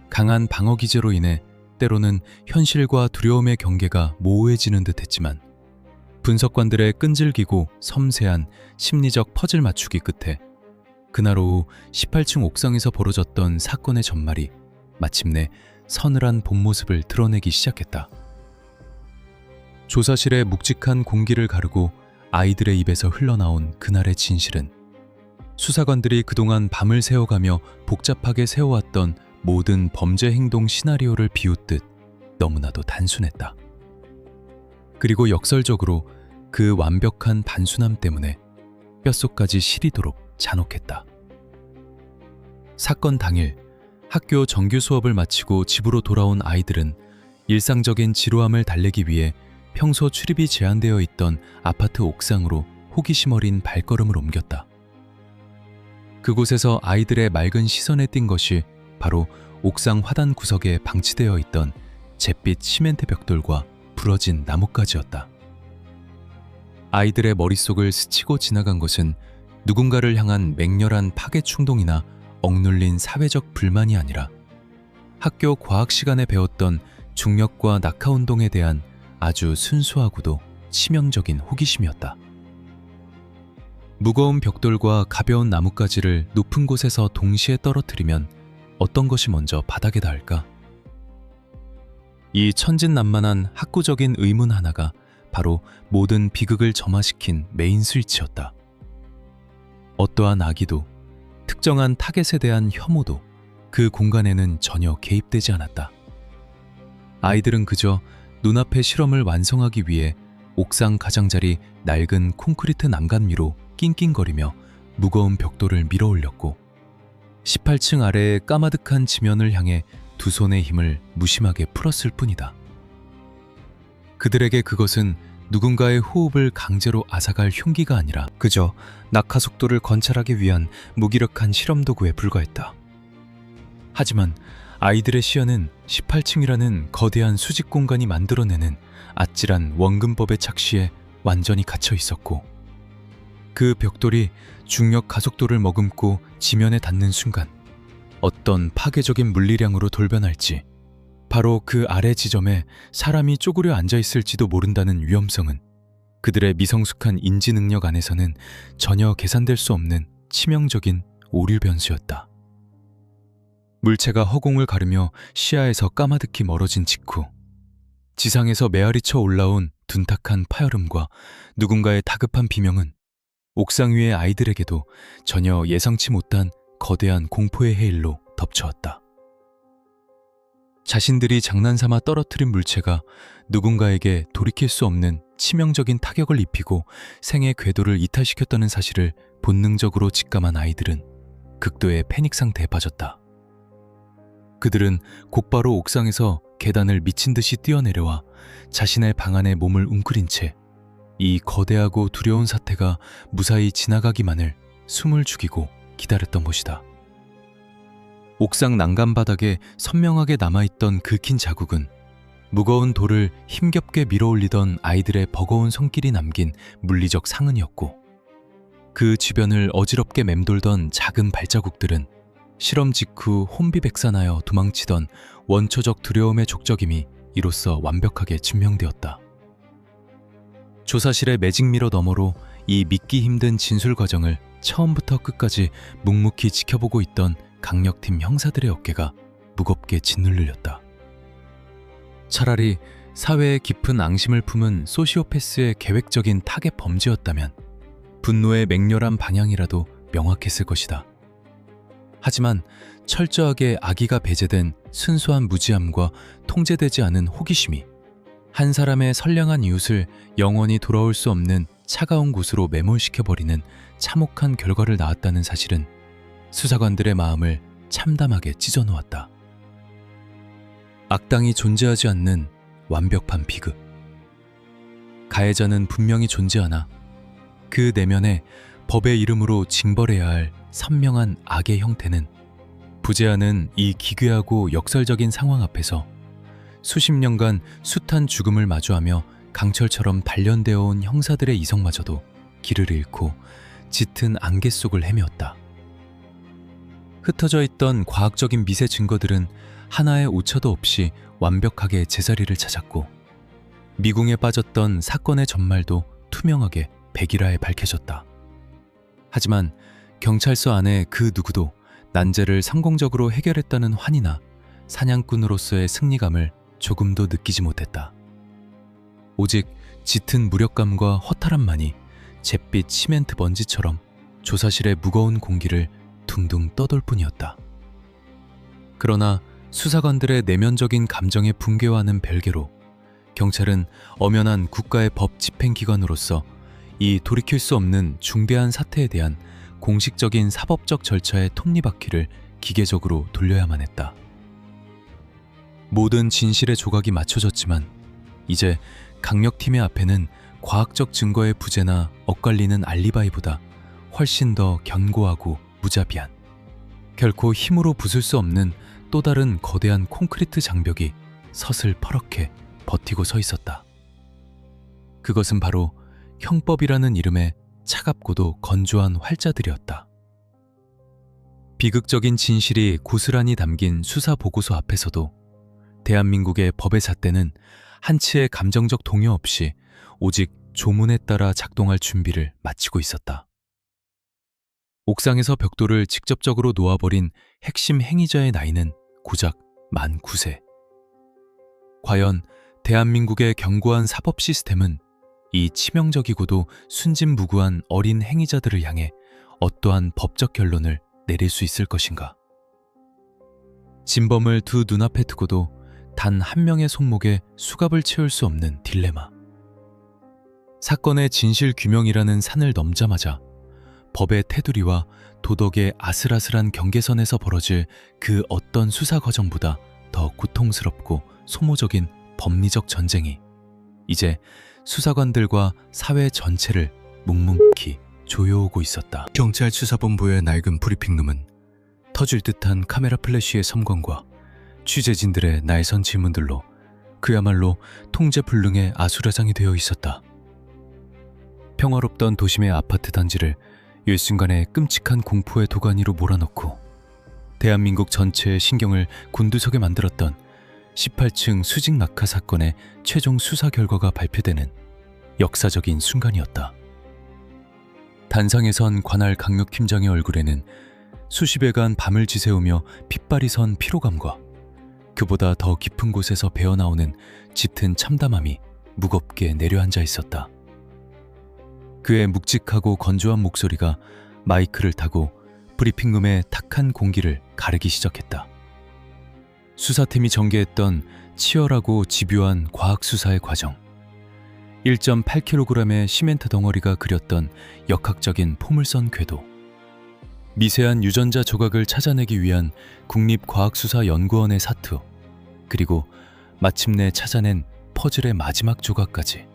강한 방어 기제로 인해 때로는 현실과 두려움의 경계가 모호해지는 듯했지만 분석관들의 끈질기고 섬세한 심리적 퍼즐 맞추기 끝에 그날 오후 18층 옥상에서 벌어졌던 사건의 전말이 마침내 서늘한 본 모습을 드러내기 시작했다. 조사실의 묵직한 공기를 가르고 아이들의 입에서 흘러나온 그날의 진실은 수사관들이 그동안 밤을 새워가며 복잡하게 세워왔던 모든 범죄 행동 시나리오를 비웃듯 너무나도 단순했다. 그리고 역설적으로 그 완벽한 단순함 때문에 뼛속까지 시리도록 잔혹했다. 사건 당일 학교 정규 수업을 마치고 집으로 돌아온 아이들은 일상적인 지루함을 달래기 위해 평소 출입이 제한되어 있던 아파트 옥상으로 호기심 어린 발걸음을 옮겼다. 그곳에서 아이들의 맑은 시선에 띈 것이 바로 옥상 화단 구석에 방치되어 있던 잿빛 시멘트 벽돌과 부러진 나뭇가지였다. 아이들의 머릿속을 스치고 지나간 것은 누군가를 향한 맹렬한 파괴 충동이나 억눌린 사회적 불만이 아니라 학교 과학 시간에 배웠던 중력과 낙하 운동에 대한 아주 순수하고도 치명적인 호기심이었다. 무거운 벽돌과 가벼운 나뭇가지를 높은 곳에서 동시에 떨어뜨리면 어떤 것이 먼저 바닥에 닿을까? 이 천진난만한 학구적인 의문 하나가 바로 모든 비극을 점화시킨 메인 스위치였다. 어떠한 악의도, 특정한 타겟에 대한 혐오도 그 공간에는 전혀 개입되지 않았다. 아이들은 그저 눈앞의 실험을 완성하기 위해 옥상 가장자리 낡은 콘크리트 난간 위로 낑낑거리며 무거운 벽돌을 밀어 올렸고 18층 아래의 까마득한 지면을 향해 두 손의 힘을 무심하게 풀었을 뿐이다. 그들에게 그것은 누군가의 호흡을 강제로 앗아갈 흉기가 아니라 그저 낙하 속도를 관찰하기 위한 무기력한 실험 도구에 불과했다. 하지만 아이들의 시야는 18층이라는 거대한 수직 공간이 만들어내는 아찔한 원근법의 착시에 완전히 갇혀 있었고 그 벽돌이 중력 가속도를 머금고 지면에 닿는 순간 어떤 파괴적인 물리량으로 돌변할지 바로 그 아래 지점에 사람이 쪼그려 앉아 있을지도 모른다는 위험성은 그들의 미성숙한 인지 능력 안에서는 전혀 계산될 수 없는 치명적인 오류 변수였다. 물체가 허공을 가르며 시야에서 까마득히 멀어진 직후 지상에서 메아리쳐 올라온 둔탁한 파열음과 누군가의 다급한 비명은 옥상 위의 아이들에게도 전혀 예상치 못한 거대한 공포의 해일로 덮쳐왔다. 자신들이 장난삼아 떨어뜨린 물체가 누군가에게 돌이킬 수 없는 치명적인 타격을 입히고 생의 궤도를 이탈시켰다는 사실을 본능적으로 직감한 아이들은 극도의 패닉 상태에 빠졌다. 그들은 곧바로 옥상에서 계단을 미친 듯이 뛰어내려와 자신의 방 안에 몸을 웅크린 채 이 거대하고 두려운 사태가 무사히 지나가기만을 숨을 죽이고 기다렸던 것이다. 옥상 난간 바닥에 선명하게 남아있던 긁힌 자국은 무거운 돌을 힘겹게 밀어올리던 아이들의 버거운 손길이 남긴 물리적 상흔이었고 그 주변을 어지럽게 맴돌던 작은 발자국들은 실험 직후 혼비백산하여 도망치던 원초적 두려움의 족적임이 이로써 완벽하게 증명되었다. 조사실의 매직미러 너머로 이 믿기 힘든 진술 과정을 처음부터 끝까지 묵묵히 지켜보고 있던 강력팀 형사들의 어깨가 무겁게 짓눌렸다. 차라리 사회에 깊은 앙심을 품은 소시오패스의 계획적인 타겟 범죄였다면 분노의 맹렬한 방향이라도 명확했을 것이다. 하지만 철저하게 악의가 배제된 순수한 무지함과 통제되지 않은 호기심이 한 사람의 선량한 이웃을 영원히 돌아올 수 없는 차가운 곳으로 매몰시켜버리는 참혹한 결과를 낳았다는 사실은 수사관들의 마음을 참담하게 찢어놓았다. 악당이 존재하지 않는 완벽한 비극. 가해자는 분명히 존재하나 그 내면에 법의 이름으로 징벌해야 할 선명한 악의 형태는 부재하는 이 기괴하고 역설적인 상황 앞에서 수십 년간 숱한 죽음을 마주하며 강철처럼 단련되어 온 형사들의 이성마저도 길을 잃고 짙은 안개 속을 헤매었다. 흩어져 있던 과학적인 미세 증거들은 하나의 오차도 없이 완벽하게 제자리를 찾았고, 미궁에 빠졌던 사건의 전말도 투명하게 백일화에 밝혀졌다. 하지만 경찰서 안에 그 누구도 난제를 성공적으로 해결했다는 환희나 사냥꾼으로서의 승리감을 조금도 느끼지 못했다. 오직 짙은 무력감과 허탈함만이 잿빛 시멘트 먼지처럼 조사실의 무거운 공기를 둥둥 떠돌 뿐이었다. 그러나 수사관들의 내면적인 감정의 붕괴와는 별개로 경찰은 엄연한 국가의 법 집행기관으로서 이 돌이킬 수 없는 중대한 사태에 대한 공식적인 사법적 절차의 톱니바퀴를 기계적으로 돌려야만 했다. 모든 진실의 조각이 맞춰졌지만 이제 강력팀의 앞에는 과학적 증거의 부재나 엇갈리는 알리바이보다 훨씬 더 견고하고 무자비한, 결코 힘으로 부술 수 없는 또 다른 거대한 콘크리트 장벽이 서슬퍼렇게 버티고 서 있었다. 그것은 바로 형법이라는 이름의 차갑고도 건조한 활자들이었다. 비극적인 진실이 고스란히 담긴 수사 보고서 앞에서도 대한민국의 법의 잣대는 한치의 감정적 동요 없이 오직 조문에 따라 작동할 준비를 마치고 있었다. 옥상에서 벽돌을 직접적으로 놓아버린 핵심 행위자의 나이는 고작 만 9세. 과연 대한민국의 견고한 사법 시스템은 이 치명적이고도 순진무구한 어린 행위자들을 향해 어떠한 법적 결론을 내릴 수 있을 것인가? 진범을 두 눈앞에 두고도 단 한 명의 손목에 수갑을 채울 수 없는 딜레마. 사건의 진실 규명이라는 산을 넘자마자 법의 테두리와 도덕의 아슬아슬한 경계선에서 벌어질 그 어떤 수사 과정보다 더 고통스럽고 소모적인 법리적 전쟁이 이제 수사관들과 사회 전체를 묵묵히 조여오고 있었다. 경찰 수사본부의 낡은 브리핑룸은 터질 듯한 카메라 플래시의 섬광과 취재진들의 날선 질문들로 그야말로 통제불능의 아수라장이 되어 있었다. 평화롭던 도심의 아파트 단지를 일순간에 끔찍한 공포의 도가니로 몰아넣고 대한민국 전체의 신경을 곤두서게 만들었던 18층 수직 낙하 사건의 최종 수사 결과가 발표되는 역사적인 순간이었다. 단상에 선 관할 강력팀장의 얼굴에는 수십여간 밤을 지새우며 핏발이 선 피로감과 그보다 더 깊은 곳에서 배어나오는 짙은 참담함이 무겁게 내려앉아 있었다. 그의 묵직하고 건조한 목소리가 마이크를 타고 브리핑룸의 탁한 공기를 가르기 시작했다. 수사팀이 전개했던 치열하고 집요한 과학수사의 과정, 1.8kg의 시멘트 덩어리가 그렸던 역학적인 포물선 궤도, 미세한 유전자 조각을 찾아내기 위한 국립과학수사연구원의 사투, 그리고 마침내 찾아낸 퍼즐의 마지막 조각까지.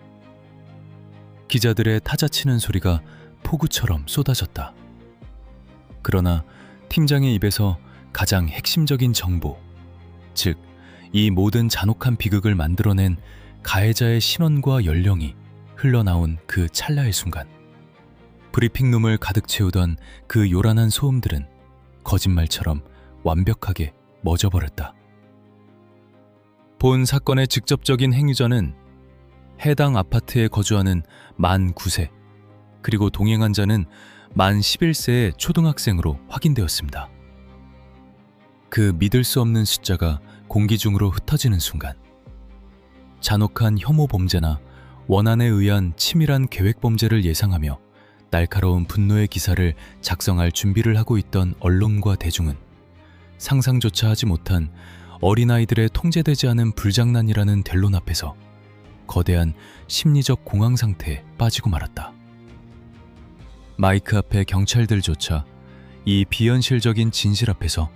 기자들의 타자치는 소리가 폭우처럼 쏟아졌다. 그러나 팀장의 입에서 가장 핵심적인 정보, 즉 이 모든 잔혹한 비극을 만들어낸 가해자의 신원과 연령이 흘러나온 그 찰나의 순간, 브리핑룸을 가득 채우던 그 요란한 소음들은 거짓말처럼 완벽하게 멎어버렸다. 본 사건의 직접적인 행위자는 해당 아파트에 거주하는 만 9세, 그리고 동행한 자는 만 11세의 초등학생으로 확인되었습니다. 그 믿을 수 없는 숫자가 공기 중으로 흩어지는 순간, 잔혹한 혐오 범죄나 원한에 의한 치밀한 계획 범죄를 예상하며 날카로운 분노의 기사를 작성할 준비를 하고 있던 언론과 대중은 상상조차 하지 못한 어린아이들의 통제되지 않은 불장난이라는 델론 앞에서 거대한 심리적 공황 상태에 빠지고 말았다. 마이크 앞의 경찰들조차 이 비현실적인 진실 앞에서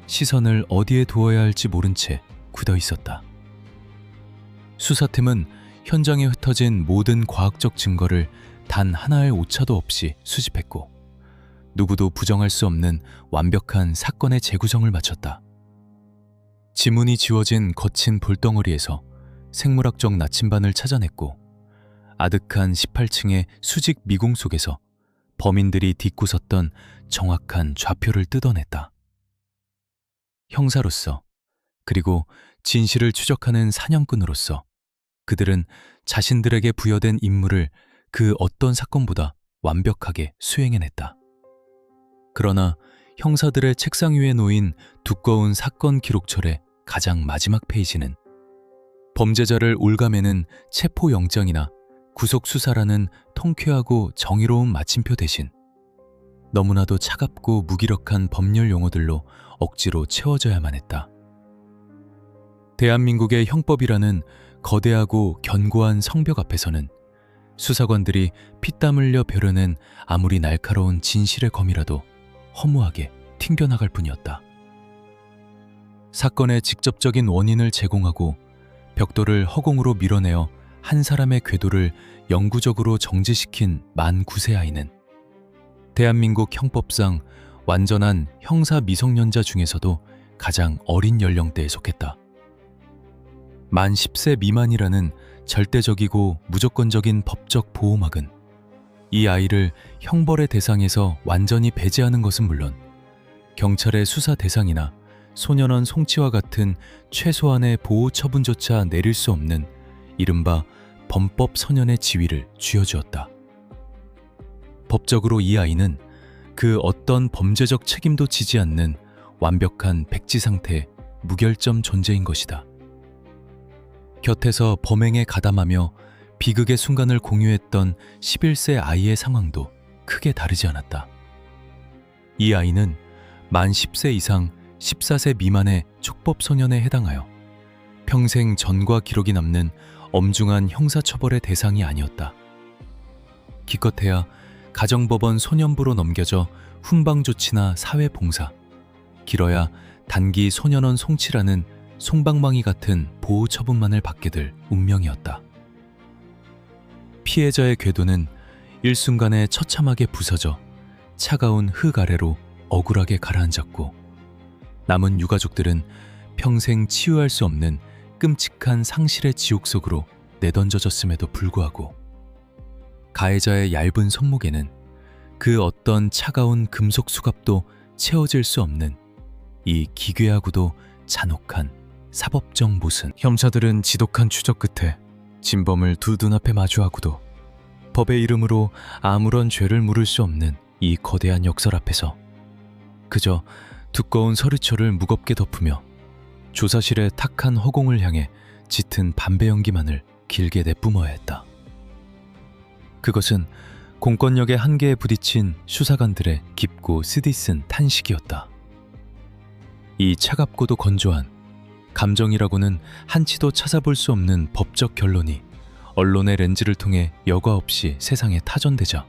시선을 어디에 두어야 할지 모른 채 굳어 있었다. 수사팀은 현장에 흩어진 모든 과학적 증거를 단 하나의 오차도 없이 수집했고, 누구도 부정할 수 없는 완벽한 사건의 재구성을 마쳤다. 지문이 지워진 거친 볼덩어리에서 생물학적 나침반을 찾아냈고 아득한 18층의 수직 미궁 속에서 범인들이 딛고 섰던 정확한 좌표를 뜯어냈다. 형사로서 그리고 진실을 추적하는 사냥꾼으로서 그들은 자신들에게 부여된 임무를 그 어떤 사건보다 완벽하게 수행해냈다. 그러나 형사들의 책상 위에 놓인 두꺼운 사건 기록철의 가장 마지막 페이지는 범죄자를 올가매는 체포영장이나 구속수사라는 통쾌하고 정의로운 마침표 대신 너무나도 차갑고 무기력한 법률 용어들로 억지로 채워져야만 했다. 대한민국의 형법이라는 거대하고 견고한 성벽 앞에서는 수사관들이 피땀 흘려 벼려낸 아무리 날카로운 진실의 검이라도 허무하게 튕겨나갈 뿐이었다. 사건의 직접적인 원인을 제공하고 벽돌을 허공으로 밀어내어 한 사람의 궤도를 영구적으로 정지시킨 만 9세 아이는 대한민국 형법상 완전한 형사 미성년자 중에서도 가장 어린 연령대에 속했다. 만 10세 미만이라는 절대적이고 무조건적인 법적 보호막은 이 아이를 형벌의 대상에서 완전히 배제하는 것은 물론 경찰의 수사 대상이나 소년원 송치와 같은 최소한의 보호 처분조차 내릴 수 없는 이른바 범법 소년의 지위를 쥐어주었다. 법적으로 이 아이는 그 어떤 범죄적 책임도 지지 않는 완벽한 백지 상태의 무결점 존재인 것이다. 곁에서 범행에 가담하며 비극의 순간을 공유했던 11세 아이의 상황도 크게 다르지 않았다. 이 아이는 만 10세 이상 14세 미만의 촉법소년에 해당하여 평생 전과 기록이 남는 엄중한 형사처벌의 대상이 아니었다. 기껏해야 가정법원 소년부로 넘겨져 훈방조치나 사회봉사, 길어야 단기 소년원 송치라는 솜방망이 같은 보호 처분만을 받게 될 운명이었다. 피해자의 궤도는 일순간에 처참하게 부서져 차가운 흙 아래로 억울하게 가라앉았고 남은 유가족들은 평생 치유할 수 없는 끔찍한 상실의 지옥 속으로 내던져졌음에도 불구하고 가해자의 얇은 손목에는 그 어떤 차가운 금속 수갑도 채워질 수 없는 이 기괴하고도 잔혹한 사법적 모순. 형사들은 지독한 추적 끝에 진범을 두 눈앞에 마주하고도 법의 이름으로 아무런 죄를 물을 수 없는 이 거대한 역설 앞에서 그저 두꺼운 서류철을 무겁게 덮으며 조사실의 탁한 허공을 향해 짙은 담배 연기만을 길게 내뿜어야 했다. 그것은 공권력의 한계에 부딪힌 수사관들의 깊고 쓰디쓴 탄식이었다. 이 차갑고도 건조한 감정이라고는 한치도 찾아볼 수 없는 법적 결론이 언론의 렌즈를 통해 여과 없이 세상에 타전되자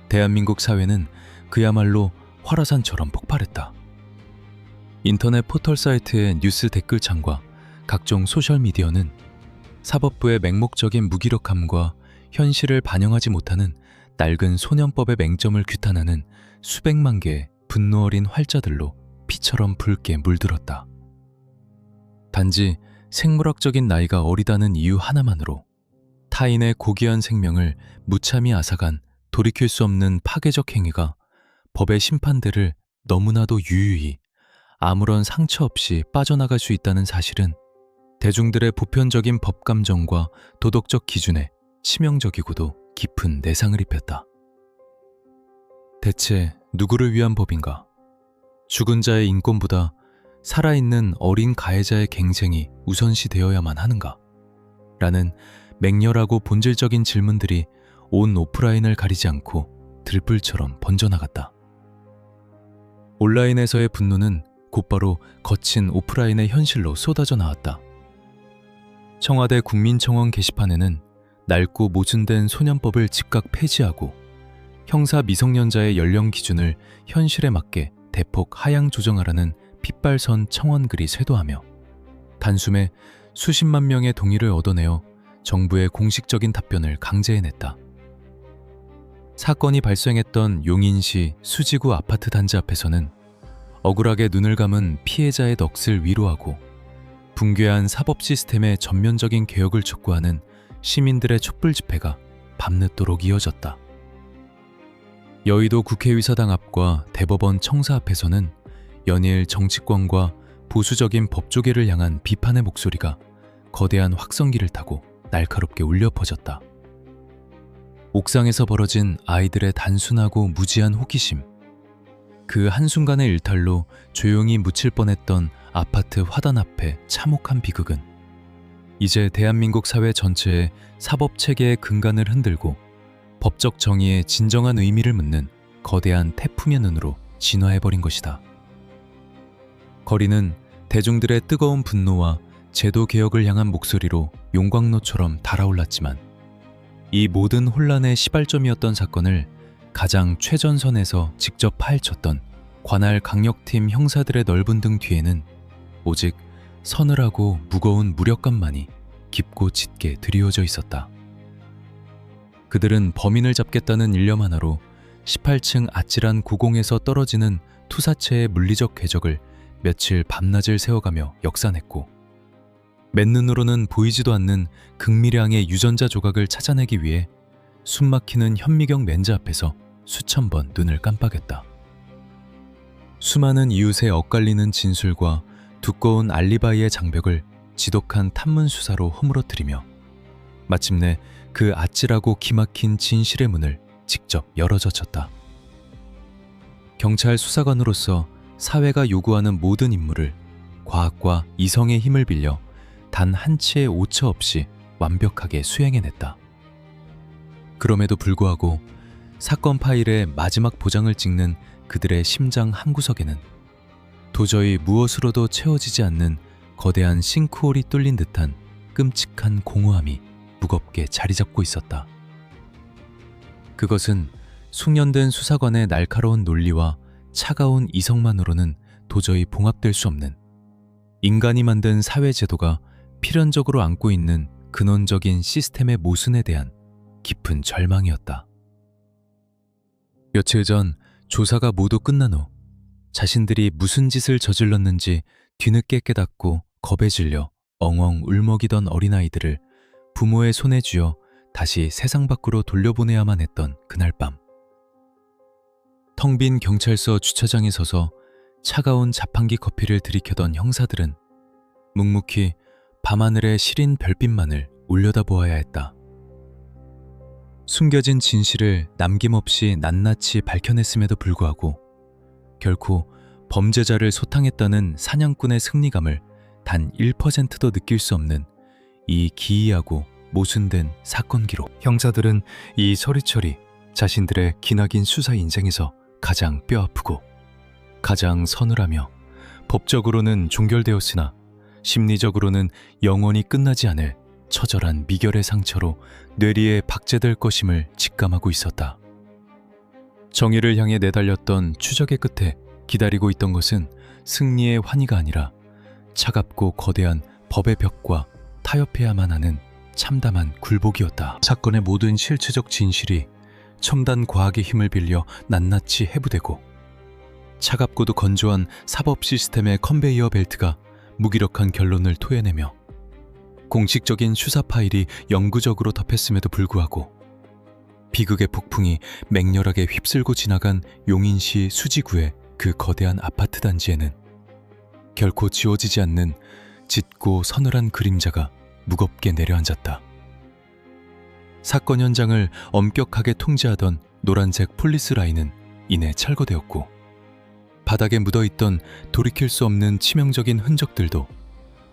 대한민국 사회는 그야말로 활화산처럼 폭발했다. 인터넷 포털 사이트의 뉴스 댓글창과 각종 소셜미디어는 사법부의 맹목적인 무기력함과 현실을 반영하지 못하는 낡은 소년법의 맹점을 규탄하는 수백만 개의 분노 어린 활자들로 피처럼 붉게 물들었다. 단지 생물학적인 나이가 어리다는 이유 하나만으로 타인의 고귀한 생명을 무참히 앗아간 돌이킬 수 없는 파괴적 행위가 법의 심판대를 너무나도 유유히 아무런 상처 없이 빠져나갈 수 있다는 사실은 대중들의 보편적인 법감정과 도덕적 기준에 치명적이고도 깊은 내상을 입혔다. 대체 누구를 위한 법인가? 죽은 자의 인권보다 살아있는 어린 가해자의 갱생이 우선시 되어야만 하는가? 라는 맹렬하고 본질적인 질문들이 온 오프라인을 가리지 않고 들불처럼 번져나갔다. 온라인에서의 분노는 곧바로 거친 오프라인의 현실로 쏟아져 나왔다. 청와대 국민청원 게시판에는 낡고 모순된 소년법을 즉각 폐지하고 형사 미성년자의 연령 기준을 현실에 맞게 대폭 하향 조정하라는 핏발선 청원글이 쇄도하며 단숨에 수십만 명의 동의를 얻어내어 정부의 공식적인 답변을 강제해냈다. 사건이 발생했던 용인시 수지구 아파트 단지 앞에서는 억울하게 눈을 감은 피해자의 넋을 위로하고 붕괴한 사법 시스템의 전면적인 개혁을 촉구하는 시민들의 촛불 집회가 밤늦도록 이어졌다. 여의도 국회의사당 앞과 대법원 청사 앞에서는 연일 정치권과 보수적인 법조계를 향한 비판의 목소리가 거대한 확성기를 타고 날카롭게 울려 퍼졌다. 옥상에서 벌어진 아이들의 단순하고 무지한 호기심, 그 한순간의 일탈로 조용히 묻힐 뻔했던 아파트 화단 앞의 참혹한 비극은 이제 대한민국 사회 전체의 사법체계의 근간을 흔들고 법적 정의의 진정한 의미를 묻는 거대한 태풍의 눈으로 진화해버린 것이다. 거리는 대중들의 뜨거운 분노와 제도 개혁을 향한 목소리로 용광로처럼 달아올랐지만 이 모든 혼란의 시발점이었던 사건을 가장 최전선에서 직접 파헤쳤던 관할 강력팀 형사들의 넓은 등 뒤에는 오직 서늘하고 무거운 무력감만이 깊고 짙게 드리워져 있었다. 그들은 범인을 잡겠다는 일념 하나로 18층 아찔한 고공에서 떨어지는 투사체의 물리적 궤적을 며칠 밤낮을 세워가며 역산했고 맨눈으로는 보이지도 않는 극미량의 유전자 조각을 찾아내기 위해 숨막히는 현미경 렌즈 앞에서 수천 번 눈을 깜빡였다. 수많은 이웃의 엇갈리는 진술과 두꺼운 알리바이의 장벽을 지독한 탐문 수사로 허물어뜨리며 마침내 그 아찔하고 기막힌 진실의 문을 직접 열어젖혔다. 경찰 수사관으로서 사회가 요구하는 모든 임무를 과학과 이성의 힘을 빌려 단 한치의 오차 없이 완벽하게 수행해냈다. 그럼에도 불구하고 사건 파일의 마지막 보장을 찍는 그들의 심장 한구석에는 도저히 무엇으로도 채워지지 않는 거대한 싱크홀이 뚫린 듯한 끔찍한 공허함이 무겁게 자리 잡고 있었다. 그것은 숙련된 수사관의 날카로운 논리와 차가운 이성만으로는 도저히 봉합될 수 없는 인간이 만든 사회제도가 필연적으로 안고 있는 근원적인 시스템의 모순에 대한 깊은 절망이었다. 며칠 전 조사가 모두 끝난 후 자신들이 무슨 짓을 저질렀는지 뒤늦게 깨닫고 겁에 질려 엉엉 울먹이던 어린아이들을 부모의 손에 쥐어 다시 세상 밖으로 돌려보내야만 했던 그날 밤. 텅 빈 경찰서 주차장에 서서 차가운 자판기 커피를 들이켜던 형사들은 묵묵히 밤하늘의 시린 별빛만을 올려다보아야 했다. 숨겨진 진실을 남김없이 낱낱이 밝혀냈음에도 불구하고 결코 범죄자를 소탕했다는 사냥꾼의 승리감을 단 1%도 느낄 수 없는 이 기이하고 모순된 사건 기록. 형사들은 이 서리철이 자신들의 기나긴 수사 인생에서 가장 뼈아프고 가장 서늘하며 법적으로는 종결되었으나 심리적으로는 영원히 끝나지 않을 처절한 미결의 상처로 뇌리에 박제될 것임을 직감하고 있었다. 정의를 향해 내달렸던 추적의 끝에 기다리고 있던 것은 승리의 환희가 아니라 차갑고 거대한 법의 벽과 타협해야만 하는 참담한 굴복이었다. 사건의 모든 실체적 진실이 첨단 과학의 힘을 빌려 낱낱이 해부되고 차갑고도 건조한 사법 시스템의 컨베이어 벨트가 무기력한 결론을 토해내며 공식적인 수사 파일이 영구적으로 덮였음에도 불구하고 비극의 폭풍이 맹렬하게 휩쓸고 지나간 용인시 수지구의 그 거대한 아파트 단지에는 결코 지워지지 않는 짙고 서늘한 그림자가 무겁게 내려앉았다. 사건 현장을 엄격하게 통제하던 노란색 폴리스 라인은 이내 철거되었고 바닥에 묻어있던 돌이킬 수 없는 치명적인 흔적들도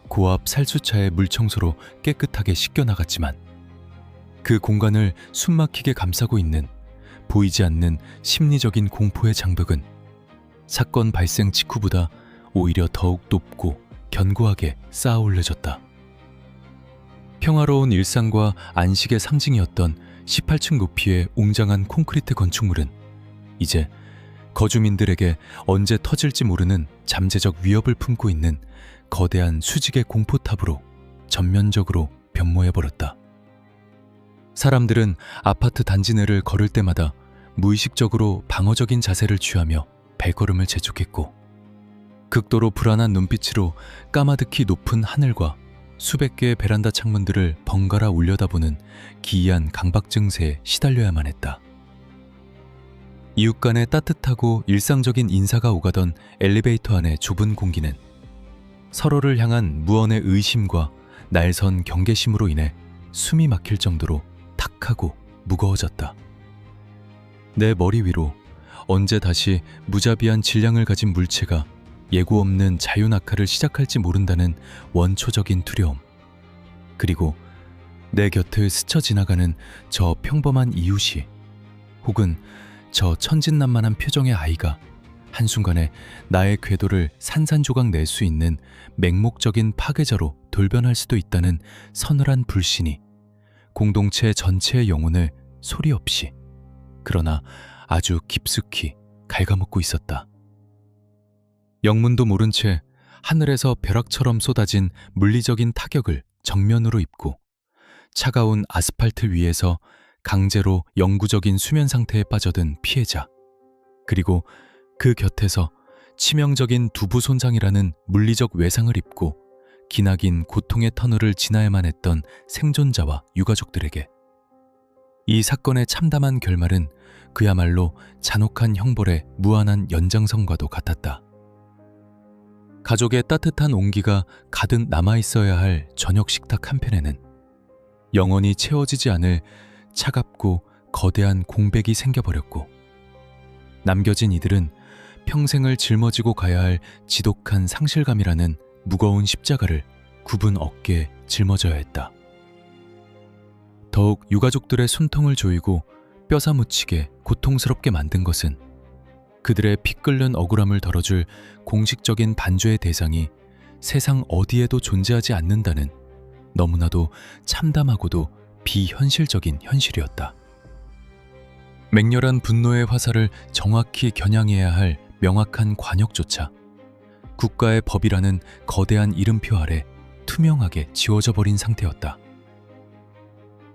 고압 살수차의 물청소로 깨끗하게 씻겨나갔지만 그 공간을 숨막히게 감싸고 있는 보이지 않는 심리적인 공포의 장벽은 사건 발생 직후보다 오히려 더욱 높고 견고하게 쌓아 올려졌다. 평화로운 일상과 안식의 상징이었던 18층 높이의 웅장한 콘크리트 건축물은 이제 거주민들에게 언제 터질지 모르는 잠재적 위협을 품고 있는 거대한 수직의 공포탑으로 전면적으로 변모해버렸다. 사람들은 아파트 단지 내를 걸을 때마다 무의식적으로 방어적인 자세를 취하며 발걸음을 재촉했고, 극도로 불안한 눈빛으로 까마득히 높은 하늘과 수백 개의 베란다 창문들을 번갈아 올려다보는 기이한 강박 증세에 시달려야만 했다. 이웃 간의 따뜻하고 일상적인 인사가 오가던 엘리베이터 안의 좁은 공기는 서로를 향한 무언의 의심과 날선 경계심으로 인해 숨이 막힐 정도로 탁하고 무거워졌다. 내 머리 위로 언제 다시 무자비한 질량을 가진 물체가 예고 없는 자유낙하를 시작할지 모른다는 원초적인 두려움, 그리고 내 곁을 스쳐 지나가는 저 평범한 이웃이, 혹은 저 천진난만한 표정의 아이가 한순간에 나의 궤도를 산산조각 낼 수 있는 맹목적인 파괴자로 돌변할 수도 있다는 서늘한 불신이 공동체 전체의 영혼을 소리 없이, 그러나 아주 깊숙이 갉아먹고 있었다. 영문도 모른 채 하늘에서 벼락처럼 쏟아진 물리적인 타격을 정면으로 입고 차가운 아스팔트 위에서 강제로 영구적인 수면 상태에 빠져든 피해자, 그리고 그 곁에서 치명적인 두부 손상이라는 물리적 외상을 입고 기나긴 고통의 터널을 지나야만 했던 생존자와 유가족들에게 이 사건의 참담한 결말은 그야말로 잔혹한 형벌의 무한한 연장선과도 같았다. 가족의 따뜻한 온기가 가득 남아있어야 할 저녁 식탁 한편에는 영원히 채워지지 않을 차갑고 거대한 공백이 생겨버렸고, 남겨진 이들은 평생을 짊어지고 가야 할 지독한 상실감이라는 무거운 십자가를 굽은 어깨에 짊어져야 했다. 더욱 유가족들의 숨통을 조이고 뼈사무치게 고통스럽게 만든 것은 그들의 피 끓는 억울함을 덜어줄 공식적인 반죄의 대상이 세상 어디에도 존재하지 않는다는 너무나도 참담하고도 비현실적인 현실이었다. 맹렬한 분노의 화살을 정확히 겨냥해야 할 명확한 관역조차 국가의 법이라는 거대한 이름표 아래 투명하게 지워져 버린 상태였다.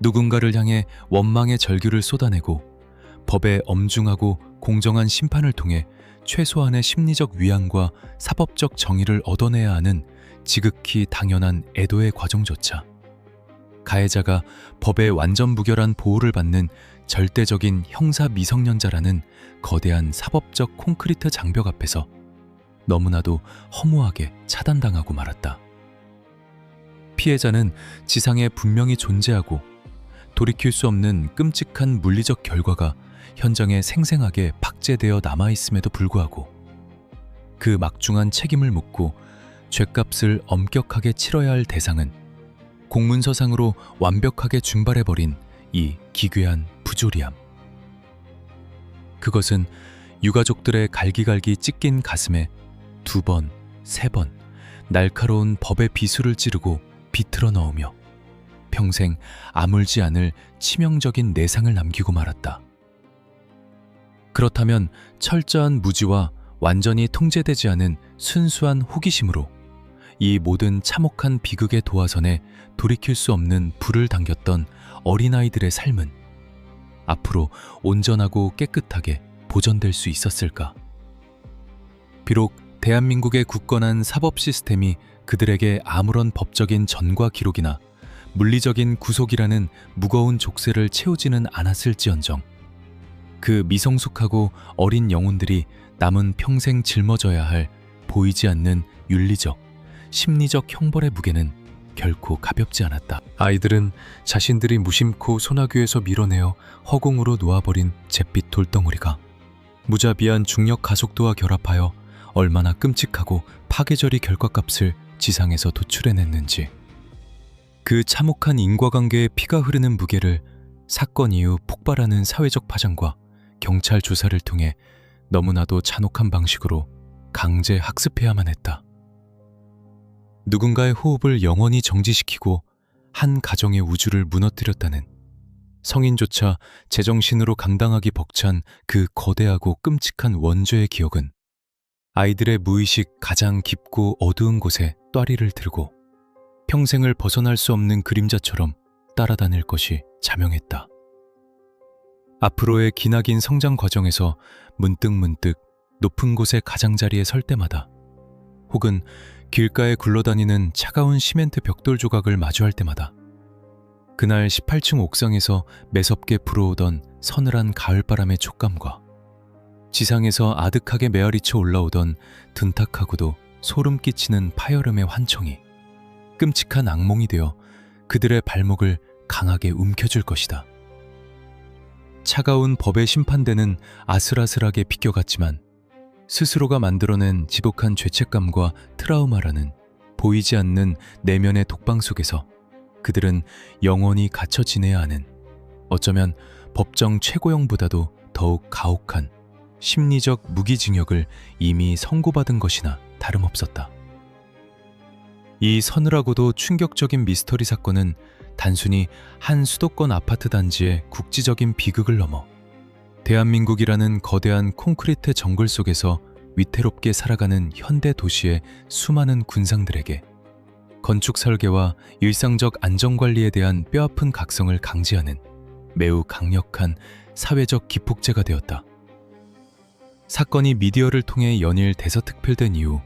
누군가를 향해 원망의 절규를 쏟아내고 법의 엄중하고 공정한 심판을 통해 최소한의 심리적 위안과 사법적 정의를 얻어내야 하는 지극히 당연한 애도의 과정조차 가해자가 법의 완전 무결한 보호를 받는 절대적인 형사 미성년자라는 거대한 사법적 콘크리트 장벽 앞에서 너무나도 허무하게 차단당하고 말았다. 피해자는 지상에 분명히 존재하고 돌이킬 수 없는 끔찍한 물리적 결과가 현장에 생생하게 박제되어 남아있음에도 불구하고 그 막중한 책임을 묻고 죗값을 엄격하게 치러야 할 대상은 공문서상으로 완벽하게 준발해버린 이 기괴한 부조리함. 그것은 유가족들의 갈기갈기 찢긴 가슴에 2번, 3번 날카로운 법의 비수를 찌르고 비틀어 넣으며 평생 아물지 않을 치명적인 내상을 남기고 말았다. 그렇다면 철저한 무지와 완전히 통제되지 않은 순수한 호기심으로 이 모든 참혹한 비극의 도화선에 돌이킬 수 없는 불을 당겼던 어린아이들의 삶은 앞으로 온전하고 깨끗하게 보존될 수 있었을까? 비록 대한민국의 굳건한 사법 시스템이 그들에게 아무런 법적인 전과 기록이나 물리적인 구속이라는 무거운 족쇄를 채우지는 않았을지언정 그 미성숙하고 어린 영혼들이 남은 평생 짊어져야 할 보이지 않는 윤리적, 심리적 형벌의 무게는 결코 가볍지 않았다. 아이들은 자신들이 무심코 소나귀에서 밀어내어 허공으로 놓아버린 잿빛 돌덩어리가 무자비한 중력 가속도와 결합하여 얼마나 끔찍하고 파괴절이 결과값을 지상에서 도출해냈는지, 그 참혹한 인과관계의 피가 흐르는 무게를 사건 이후 폭발하는 사회적 파장과 경찰 조사를 통해 너무나도 잔혹한 방식으로 강제 학습해야만 했다. 누군가의 호흡을 영원히 정지시키고 한 가정의 우주를 무너뜨렸다는 성인조차 제정신으로 감당하기 벅찬 그 거대하고 끔찍한 원죄의 기억은 아이들의 무의식 가장 깊고 어두운 곳에 또아리를 들고 평생을 벗어날 수 없는 그림자처럼 따라다닐 것이 자명했다. 앞으로의 기나긴 성장 과정에서 문득문득 높은 곳의 가장자리에 설 때마다, 혹은 길가에 굴러다니는 차가운 시멘트 벽돌 조각을 마주할 때마다, 그날 18층 옥상에서 매섭게 불어오던 서늘한 가을바람의 촉감과 지상에서 아득하게 메아리쳐 올라오던 둔탁하고도 소름 끼치는 파여름의 환청이 끔찍한 악몽이 되어 그들의 발목을 강하게 움켜쥘 것이다. 차가운 법의 심판대는 아슬아슬하게 비껴갔지만 스스로가 만들어낸 지독한 죄책감과 트라우마라는 보이지 않는 내면의 독방 속에서 그들은 영원히 갇혀 지내야 하는, 어쩌면 법정 최고형보다도 더욱 가혹한 심리적 무기징역을 이미 선고받은 것이나 다름없었다. 이 서늘하고도 충격적인 미스터리 사건은 단순히 한 수도권 아파트 단지의 국지적인 비극을 넘어 대한민국이라는 거대한 콘크리트 정글 속에서 위태롭게 살아가는 현대 도시의 수많은 군상들에게 건축 설계와 일상적 안전관리에 대한 뼈아픈 각성을 강제하는 매우 강력한 사회적 기폭제가 되었다. 사건이 미디어를 통해 연일 대서특필된 이후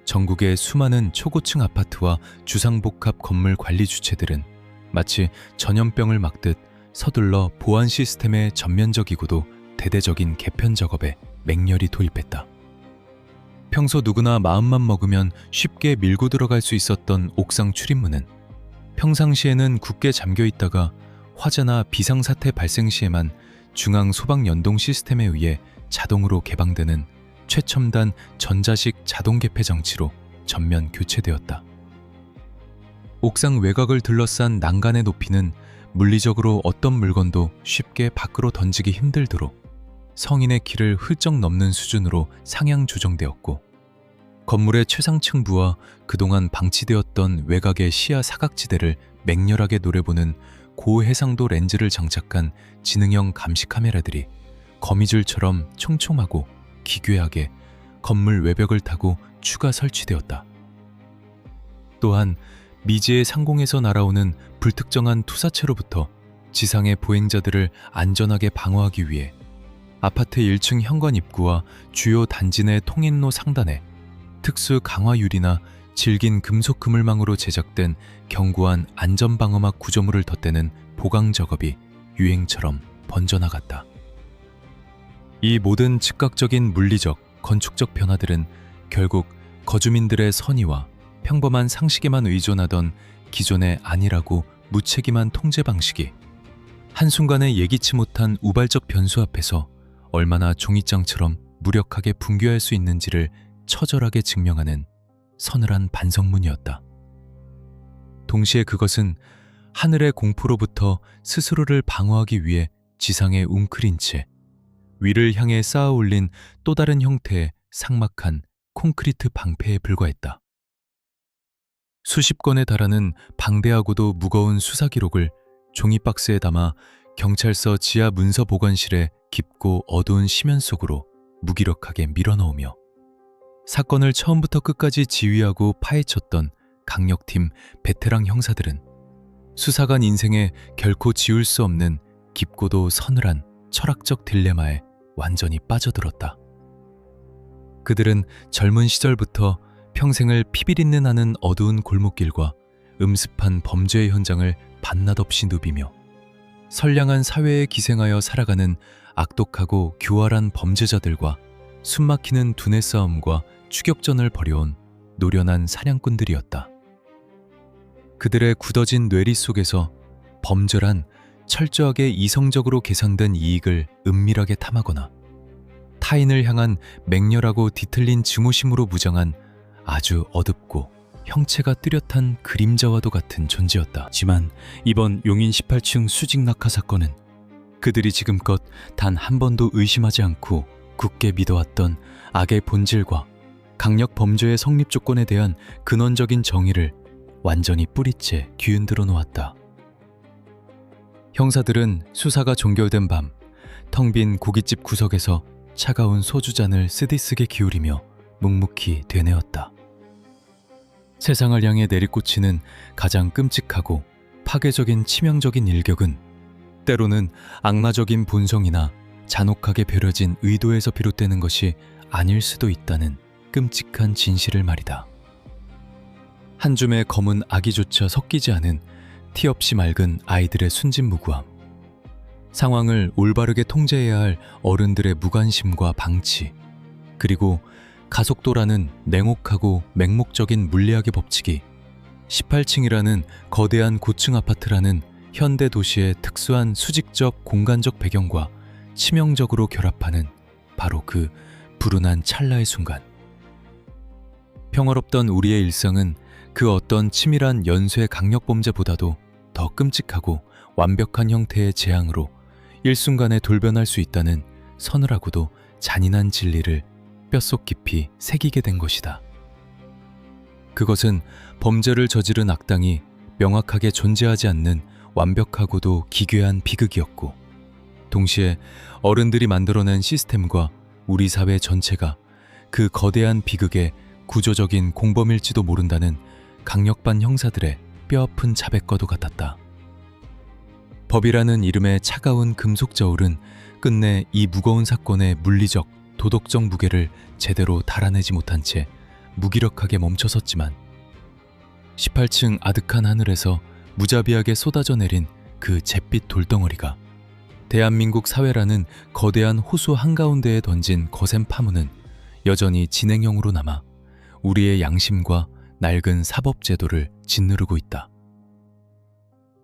전국의 수많은 초고층 아파트와 주상복합 건물 관리 주체들은 마치 전염병을 막듯 서둘러 보안 시스템의 전면적이고도 대대적인 개편 작업에 맹렬히 도입했다. 평소 누구나 마음만 먹으면 쉽게 밀고 들어갈 수 있었던 옥상 출입문은 평상시에는 굳게 잠겨 있다가 화재나 비상사태 발생 시에만 중앙 소방 연동 시스템에 의해 자동으로 개방되는 최첨단 전자식 자동 개폐 장치로 전면 교체되었다. 옥상 외곽을 둘러싼 난간의 높이는 물리적으로 어떤 물건도 쉽게 밖으로 던지기 힘들도록 성인의 키를 훌쩍 넘는 수준으로 상향 조정되었고, 건물의 최상층부와 그동안 방치되었던 외곽의 시야 사각지대를 맹렬하게 노려보는 고해상도 렌즈를 장착한 지능형 감시 카메라들이 거미줄처럼 촘촘하고 기괴하게 건물 외벽을 타고 추가 설치되었다. 또한 미지의 상공에서 날아오는 불특정한 투사체로부터 지상의 보행자들을 안전하게 방어하기 위해 아파트 1층 현관 입구와 주요 단지 내 통행로 상단에 특수 강화유리나 질긴 금속 그물망으로 제작된 견고한 안전방어막 구조물을 덧대는 보강 작업이 유행처럼 번져나갔다. 이 모든 즉각적인 물리적, 건축적 변화들은 결국 거주민들의 선의와 평범한 상식에만 의존하던 기존의 안일하고 무책임한 통제 방식이 한순간에 예기치 못한 우발적 변수 앞에서 얼마나 종이장처럼 무력하게 붕괴할 수 있는지를 처절하게 증명하는 서늘한 반성문이었다. 동시에 그것은 하늘의 공포로부터 스스로를 방어하기 위해 지상에 웅크린 채 위를 향해 쌓아 올린 또 다른 형태의 삭막한 콘크리트 방패에 불과했다. 수십 건에 달하는 방대하고도 무거운 수사 기록을 종이박스에 담아 경찰서 지하 문서 보관실의 깊고 어두운 심연 속으로 무기력하게 밀어넣으며 사건을 처음부터 끝까지 지휘하고 파헤쳤던 강력팀 베테랑 형사들은 수사관 인생에 결코 지울 수 없는 깊고도 서늘한 철학적 딜레마에 완전히 빠져들었다. 그들은 젊은 시절부터 평생을 피비린내 나는 어두운 골목길과 음습한 범죄의 현장을 밤낮 없이 누비며 선량한 사회에 기생하여 살아가는 악독하고 교활한 범죄자들과 숨막히는 두뇌 싸움과 추격전을 벌여온 노련한 사냥꾼들이었다. 그들의 굳어진 뇌리 속에서 범죄란 철저하게 이성적으로 계산된 이익을 은밀하게 탐하거나 타인을 향한 맹렬하고 뒤틀린 증오심으로 무장한 아주 어둡고 형체가 뚜렷한 그림자와도 같은 존재였다. 하지만 이번 용인 18층 수직 낙하 사건은 그들이 지금껏 단 한 번도 의심하지 않고 굳게 믿어왔던 악의 본질과 강력 범죄의 성립 조건에 대한 근원적인 정의를 완전히 뿌리째 뒤흔들어 놓았다. 형사들은 수사가 종결된 밤 텅 빈 고깃집 구석에서 차가운 소주잔을 쓰디쓰게 기울이며 묵묵히 되뇌었다. 세상을 향해 내리꽂히는 가장 끔찍하고 파괴적인 치명적인 일격은 때로는 악마적인 본성이나 잔혹하게 벼려진 의도에서 비롯되는 것이 아닐 수도 있다는 끔찍한 진실을 말이다. 한 줌의 검은 아기조차 섞이지 않은 티 없이 맑은 아이들의 순진무구함, 상황을 올바르게 통제해야 할 어른들의 무관심과 방치, 그리고 가속도라는 냉혹하고 맹목적인 물리학의 법칙이 18층이라는 거대한 고층 아파트라는 현대 도시의 특수한 수직적 공간적 배경과 치명적으로 결합하는 바로 그 불운한 찰나의 순간. 평화롭던 우리의 일상은 그 어떤 치밀한 연쇄 강력범죄보다도 더 끔찍하고 완벽한 형태의 재앙으로 일순간에 돌변할 수 있다는 서늘하고도 잔인한 진리를 뼛속 깊이 새기게 된 것이다. 그것은 범죄를 저지른 악당이 명확하게 존재하지 않는 완벽하고도 기괴한 비극이었고, 동시에 어른들이 만들어낸 시스템과 우리 사회 전체가 그 거대한 비극의 구조적인 공범일지도 모른다는 강력반 형사들의 뼈아픈 자백과도 같았다. 법이라는 이름의 차가운 금속 저울은 끝내 이 무거운 사건의 물리적, 도덕적 무게를 제대로 달아내지 못한 채 무기력하게 멈춰섰지만 18층 아득한 하늘에서 무자비하게 쏟아져 내린 그 잿빛 돌덩어리가 대한민국 사회라는 거대한 호수 한가운데에 던진 거센 파문은 여전히 진행형으로 남아 우리의 양심과 낡은 사법제도를 짓누르고 있다.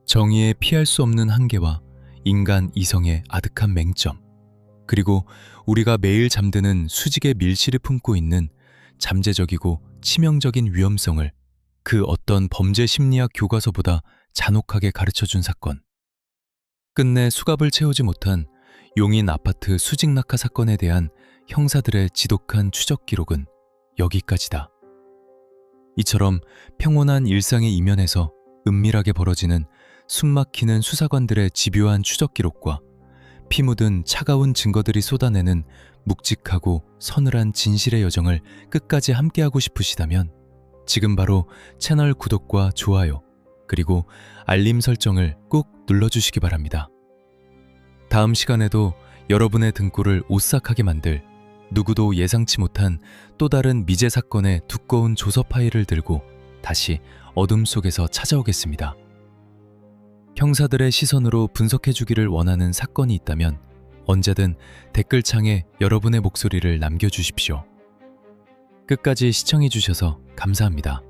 정의의 피할 수 없는 한계와 인간 이성의 아득한 맹점, 그리고 우리가 매일 잠드는 수직의 밀실을 품고 있는 잠재적이고 치명적인 위험성을 그 어떤 범죄 심리학 교과서보다 잔혹하게 가르쳐준 사건. 끝내 수갑을 채우지 못한 용인 아파트 수직 낙하 사건에 대한 형사들의 지독한 추적 기록은 여기까지다. 이처럼 평온한 일상의 이면에서 은밀하게 벌어지는 숨막히는 수사관들의 집요한 추적 기록과 피 묻은 차가운 증거들이 쏟아내는 묵직하고 서늘한 진실의 여정을 끝까지 함께하고 싶으시다면 지금 바로 채널 구독과 좋아요, 그리고 알림 설정을 꼭 눌러주시기 바랍니다. 다음 시간에도 여러분의 등골을 오싹하게 만들 누구도 예상치 못한 또 다른 미제 사건의 두꺼운 조서 파일을 들고 다시 어둠 속에서 찾아오겠습니다. 형사들의 시선으로 분석해주기를 원하는 사건이 있다면 언제든 댓글창에 여러분의 목소리를 남겨주십시오. 끝까지 시청해주셔서 감사합니다.